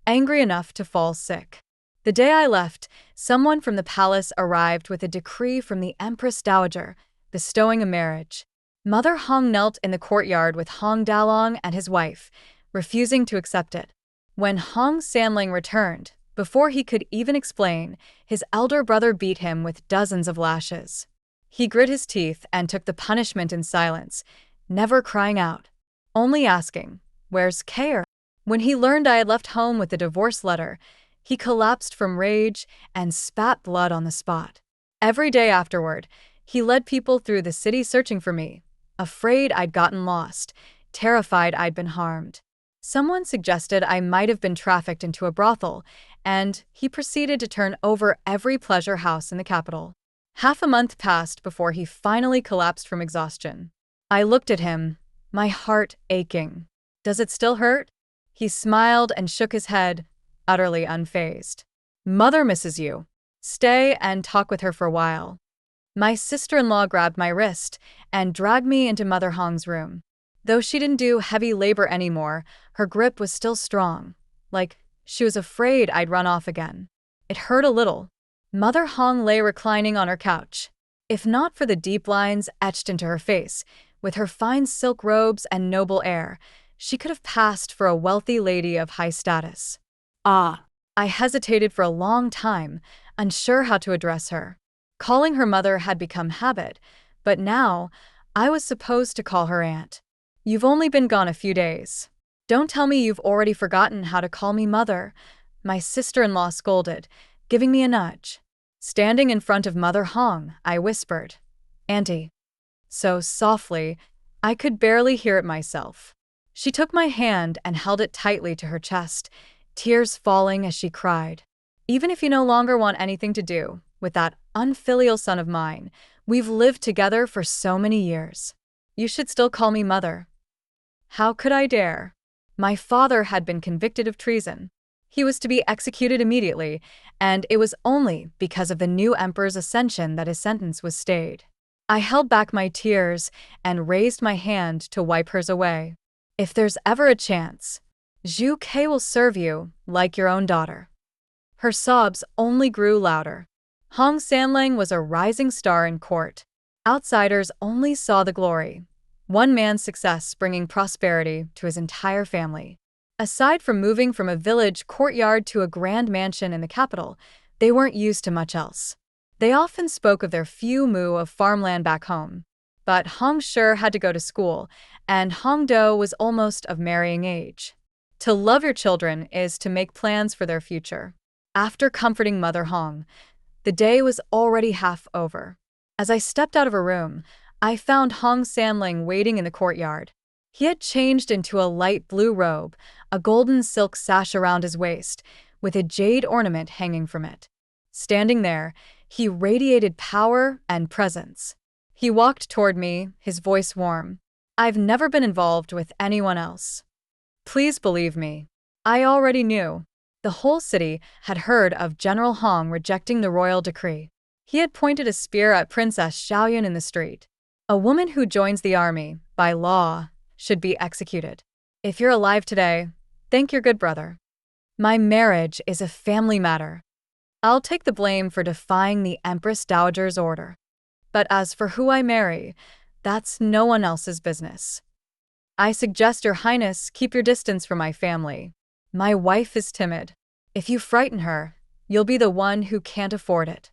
angry enough to fall sick. The day I left, someone from the palace arrived with a decree from the Empress Dowager, bestowing a marriage. Mother Hong knelt in the courtyard with Hong Dalong and his wife, refusing to accept it. When Hong Sanling returned, before he could even explain, his elder brother beat him with dozens of lashes. He grit his teeth and took the punishment in silence, never crying out, only asking, "Where's Care?" When he learned I had left home with the divorce letter, he collapsed from rage and spat blood on the spot. Every day afterward, he led people through the city searching for me, afraid I'd gotten lost, terrified I'd been harmed. Someone suggested I might have been trafficked into a brothel, and he proceeded to turn over every pleasure house in the capital. Half a month passed before he finally collapsed from exhaustion. I looked at him, my heart aching. "Does it still hurt?" He smiled and shook his head, utterly unfazed. "Mother misses you. Stay and talk with her for a while." My sister-in-law grabbed my wrist and dragged me into Mother Hong's room. Though she didn't do heavy labor anymore, her grip was still strong, like she was afraid I'd run off again. It hurt a little. Mother Hong lay reclining on her couch. If not for the deep lines etched into her face, with her fine silk robes and noble air, she could have passed for a wealthy lady of high status. Ah, I hesitated for a long time, unsure how to address her. Calling her mother had become habit, but now I was supposed to call her aunt. You've only been gone a few days. Don't tell me you've already forgotten how to call me mother, my sister-in-law scolded, giving me a nudge. Standing in front of Mother Hong, I whispered, "Auntie." So softly, I could barely hear it myself. She took my hand and held it tightly to her chest, tears falling as she cried. "Even if you no longer want anything to do with that unfilial son of mine, we've lived together for so many years. You should still call me mother." How could I dare? My father had been convicted of treason. He was to be executed immediately, and it was only because of the new emperor's ascension that his sentence was stayed. I held back my tears and raised my hand to wipe hers away. "If there's ever a chance, Zhu Ke will serve you like your own daughter." Her sobs only grew louder. Hong Sanlang was a rising star in court. Outsiders only saw the glory. One man's success bringing prosperity to his entire family. Aside from moving from a village courtyard to a grand mansion in the capital, they weren't used to much else. They often spoke of their few mu of farmland back home. But Hong Shi had to go to school, and Hong Do was almost of marrying age. To love your children is to make plans for their future. After comforting Mother Hong, the day was already half over. As I stepped out of her room, I found Hong Sanling waiting in the courtyard. He had changed into a light blue robe, a golden silk sash around his waist, with a jade ornament hanging from it. Standing there, he radiated power and presence. He walked toward me, his voice warm. "I've never been involved with anyone else. Please believe me." I already knew. The whole city had heard of General Hong rejecting the royal decree. He had pointed a spear at Princess Xiaoyun in the street. A woman who joins the army, by law, should be executed. If you're alive today, thank your good brother. My marriage is a family matter. I'll take the blame for defying the Empress Dowager's order. But as for who I marry, that's no one else's business. I suggest your highness keep your distance from my family. My wife is timid. If you frighten her, you'll be the one who can't afford it.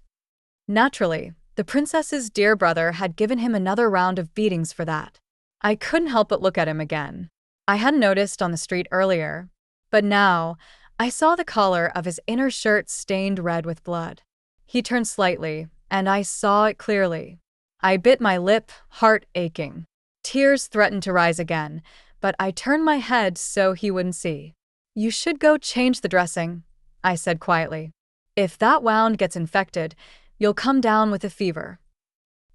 Naturally, the princess's dear brother had given him another round of beatings for that. I couldn't help but look at him again. I hadn't noticed on the street earlier, but now I saw the collar of his inner shirt stained red with blood. He turned slightly, and I saw it clearly. I bit my lip, heart aching. Tears threatened to rise again, but I turned my head so he wouldn't see. "You should go change the dressing," I said quietly. "If that wound gets infected, you'll come down with a fever."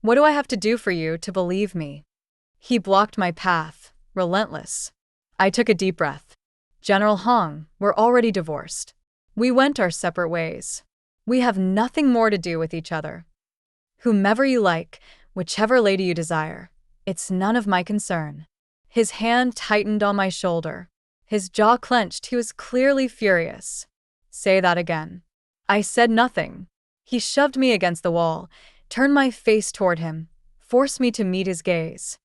"What do I have to do for you to believe me?" He blocked my path, relentless. I took a deep breath. "General Hong, we're already divorced. We went our separate ways. We have nothing more to do with each other. Whomever you like, whichever lady you desire, it's none of my concern." His hand tightened on my shoulder. His jaw clenched. He was clearly furious. "Say that again." I said nothing. He shoved me against the wall, turned my face toward him, forced me to meet his gaze.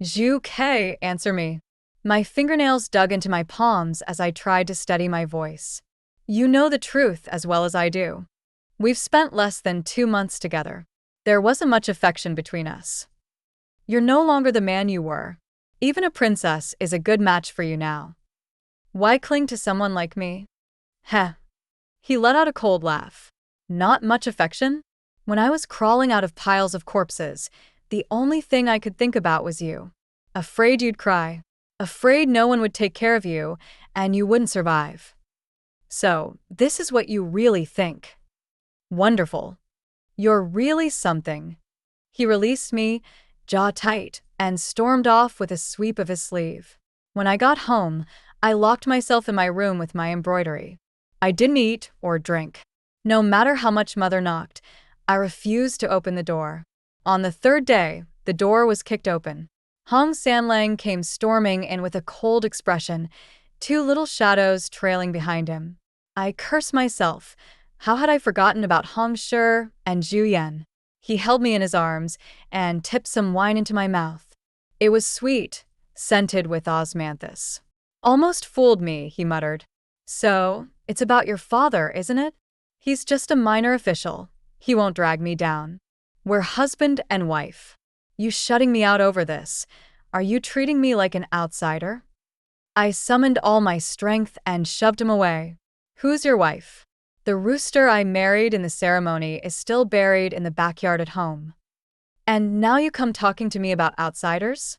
"Zhu Ke, answer me." My fingernails dug into my palms as I tried to steady my voice. "You know the truth as well as I do. We've spent less than 2 months together. There wasn't much affection between us. You're no longer the man you were. Even a princess is a good match for you now. Why cling to someone like me?" Heh. He let out a cold laugh. "Not much affection? When I was crawling out of piles of corpses, the only thing I could think about was you. Afraid you'd cry. Afraid no one would take care of you, and you wouldn't survive. So, this is what you really think. Wonderful. You're really something." He released me, jaw tight, and stormed off with a sweep of his sleeve. When I got home, I locked myself in my room with my embroidery. I didn't eat or drink. No matter how much Mother knocked, I refused to open the door. On the 3rd day, the door was kicked open. Hong Sanlang came storming in with a cold expression, two little shadows trailing behind him. I cursed myself. How had I forgotten about Hong Shi and Zhu Yan? He held me in his arms and tipped some wine into my mouth. It was sweet, scented with osmanthus. Almost fooled me, he muttered. So, it's about your father, isn't it? He's just a minor official. He won't drag me down. We're husband and wife. You shutting me out over this. Are you treating me like an outsider? I summoned all my strength and shoved him away. Who's your wife? The rooster I married in the ceremony is still buried in the backyard at home. And now you come talking to me about outsiders?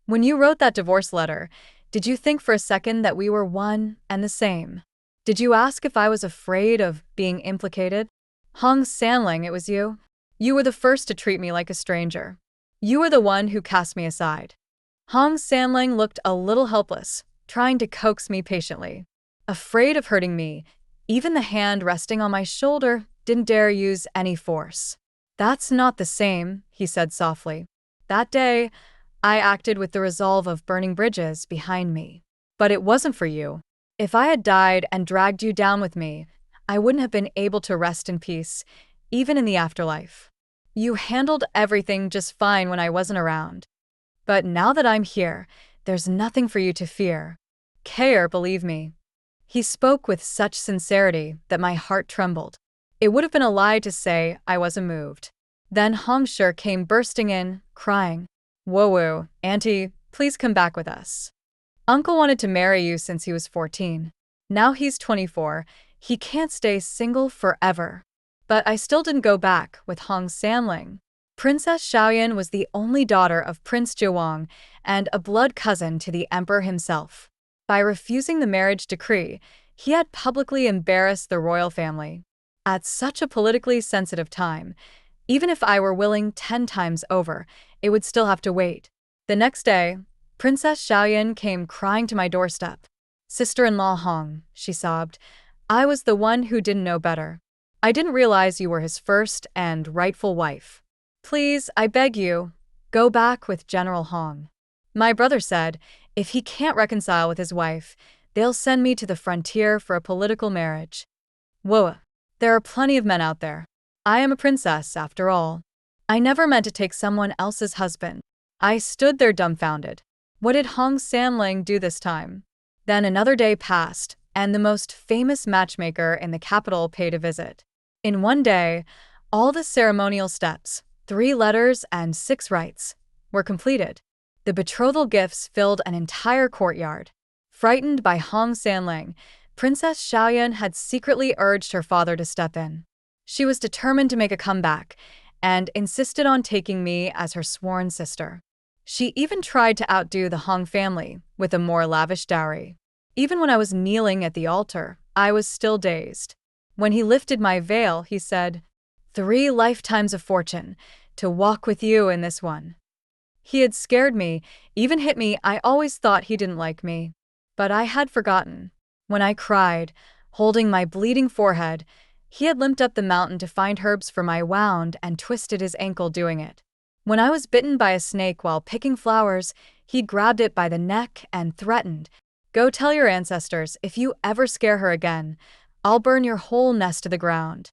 When you wrote that divorce letter, did you think for a second that we were one and the same? Did you ask if I was afraid of being implicated? Hong Sanlang, it was you. You were the first to treat me like a stranger. You were the one who cast me aside. Hong Sanlang looked a little helpless, trying to coax me patiently. Afraid of hurting me, even the hand resting on my shoulder didn't dare use any force. That's not the same, he said softly. That day, I acted with the resolve of burning bridges behind me. But it wasn't for you. If I had died and dragged you down with me, I wouldn't have been able to rest in peace, even in the afterlife. You handled everything just fine when I wasn't around. But now that I'm here, there's nothing for you to fear. Care, believe me. He spoke with such sincerity that my heart trembled. It would have been a lie to say I wasn't moved. Then Hong Shi came bursting in, crying, "Whoa, Auntie, please come back with us. Uncle wanted to marry you since he was 14. Now he's 24. He can't stay single forever." But I still didn't go back with Hong Sanlang. Princess Xiaoyan was the only daughter of Prince Zhiwang and a blood cousin to the emperor himself. By refusing the marriage decree, he had publicly embarrassed the royal family. At such a politically sensitive time, even if I were willing 10 times over, it would still have to wait. The next day, Princess Xiaoyan came crying to my doorstep. "Sister-in-law Hong," she sobbed, "I was the one who didn't know better. I didn't realize you were his first and rightful wife. Please, I beg you, go back with General Hong. My brother said, if he can't reconcile with his wife, they'll send me to the frontier for a political marriage. Whoa, there are plenty of men out there. I am a princess, after all. I never meant to take someone else's husband." I stood there dumbfounded. What did Hong Sanlang do this time? Then another day passed, and the most famous matchmaker in the capital paid a visit. In one day, all the ceremonial steps, 3 letters and 6 rites, were completed. The betrothal gifts filled an entire courtyard. Frightened by Hong Sanlang, Princess Xiaoyan had secretly urged her father to step in. She was determined to make a comeback and insisted on taking me as her sworn sister. She even tried to outdo the Hong family with a more lavish dowry. Even when I was kneeling at the altar, I was still dazed. When he lifted my veil, he said, "3 lifetimes of fortune, to walk with you in this one." He had scared me, even hit me. I always thought he didn't like me. But I had forgotten. When I cried, holding my bleeding forehead, he had limped up the mountain to find herbs for my wound and twisted his ankle doing it. When I was bitten by a snake while picking flowers, he grabbed it by the neck and threatened, "Go tell your ancestors, if you ever scare her again, I'll burn your whole nest to the ground."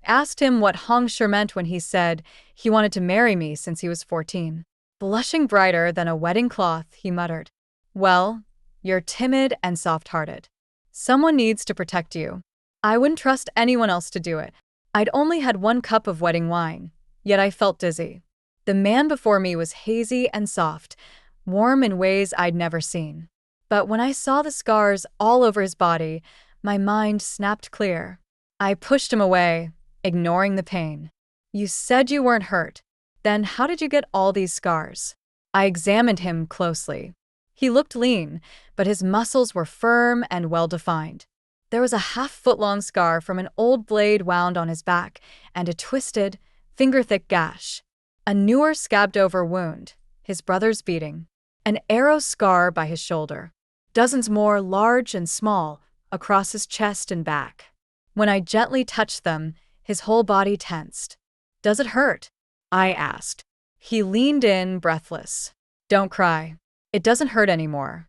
I asked him what Hong Shi meant when he said he wanted to marry me since he was 14. Blushing brighter than a wedding cloth, he muttered, "Well, you're timid and soft-hearted. Someone needs to protect you. I wouldn't trust anyone else to do it." I'd only had 1 cup of wedding wine, yet I felt dizzy. The man before me was hazy and soft, warm in ways I'd never seen. But when I saw the scars all over his body, my mind snapped clear. I pushed him away, ignoring the pain. "You said you weren't hurt. Then how did you get all these scars?" I examined him closely. He looked lean, but his muscles were firm and well-defined. There was a half-foot-long scar from an old blade wound on his back and a twisted, finger-thick gash. A newer scabbed-over wound, his brother's beating. An arrow scar by his shoulder. Dozens more, large and small, across his chest and back. When I gently touched them, his whole body tensed. "Does it hurt?" I asked. He leaned in, breathless. Don't cry. It doesn't hurt anymore.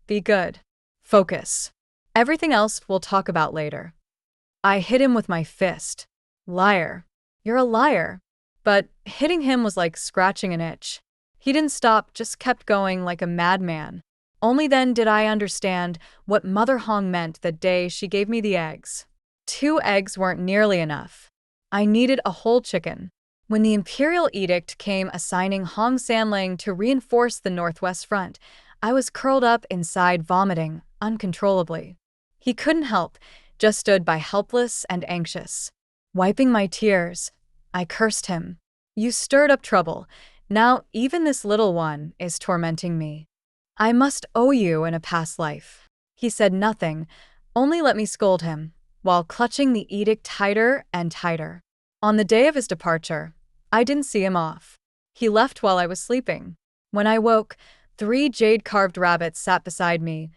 Be good. Focus. Everything else we'll talk about later. I hit him with my fist. Liar. You're a liar. But hitting him was like scratching an itch. He didn't stop, just kept going like a madman. Only then did I understand what Mother Hong meant the day she gave me the eggs. 2 eggs weren't nearly enough. I needed a whole chicken. When the imperial edict came assigning Hong Sanlang to reinforce the northwest front, I was curled up inside vomiting uncontrollably. He couldn't help, just stood by helpless and anxious. Wiping my tears, I cursed him. You stirred up trouble. Now even this little one is tormenting me. I must owe you in a past life. He said nothing, only let me scold him, while clutching the edict tighter and tighter. On the day of his departure, I didn't see him off. He left while I was sleeping. When I woke, 3 jade-carved rabbits sat beside me,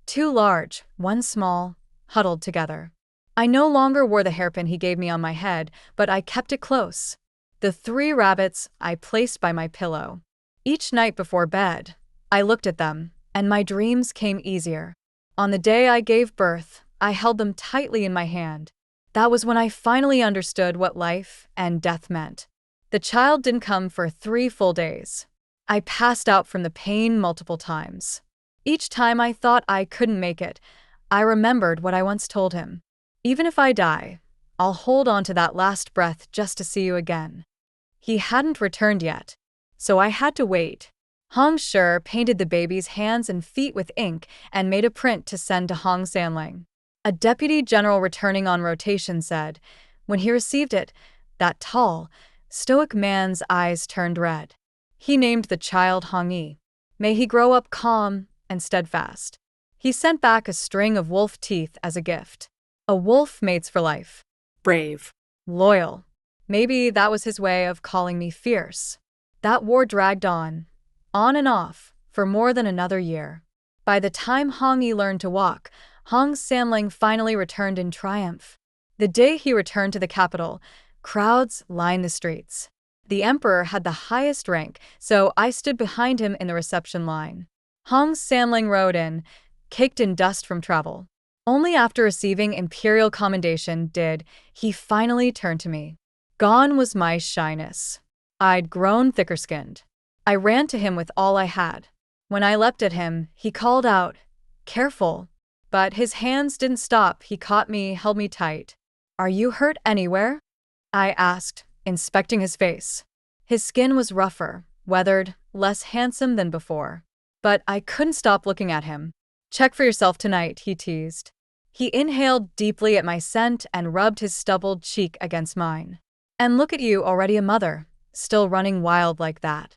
2 large, 1 small, huddled together. I no longer wore the hairpin he gave me on my head, but I kept it close. The 3 rabbits I placed by my pillow. Each night before bed, I looked at them, and my dreams came easier. On the day I gave birth, I held them tightly in my hand. That was when I finally understood what life and death meant. The child didn't come for 3 full days. I passed out from the pain multiple times. Each time I thought I couldn't make it, I remembered what I once told him. Even if I die, I'll hold on to that last breath just to see you again. He hadn't returned yet, so I had to wait. Hong Shi painted the baby's hands and feet with ink and made a print to send to Hong Sanlang. A deputy general returning on rotation said, when he received it, that tall, stoic man's eyes turned red. He named the child Hong Yi. May he grow up calm and steadfast. He sent back a string of wolf teeth as a gift. A wolf mates for life. Brave. Loyal. Maybe that was his way of calling me fierce. That war dragged on and off, for more than another year. By the time Hong Yi learned to walk, Hong Sanlang finally returned in triumph. The day he returned to the capital, crowds lined the streets. The emperor had the highest rank, so I stood behind him in the reception line. Hong Sanlang rode in, caked in dust from travel. Only after receiving imperial commendation did he finally turn to me. Gone was my shyness. I'd grown thicker-skinned. I ran to him with all I had. When I leapt at him, he called out, "Careful." But his hands didn't stop. He caught me, held me tight. "Are you hurt anywhere?" I asked, inspecting his face. His skin was rougher, weathered, less handsome than before. But I couldn't stop looking at him. "Check for yourself tonight," he teased. He inhaled deeply at my scent and rubbed his stubbled cheek against mine. "And look at you, already a mother, still running wild like that."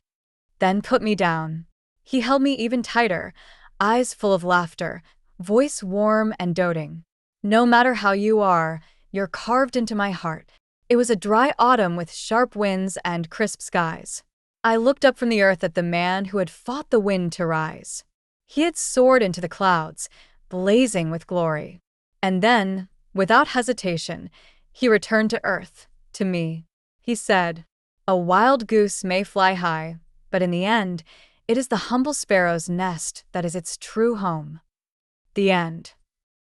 Then put me down. He held me even tighter, eyes full of laughter, voice warm and doting. "No matter how you are, you're carved into my heart." It was a dry autumn with sharp winds and crisp skies. I looked up from the earth at the man who had fought the wind to rise. He had soared into the clouds, blazing with glory. And then, without hesitation, he returned to earth, to me. He said, "A wild goose may fly high, but in the end, it is the humble sparrow's nest that is its true home." The end.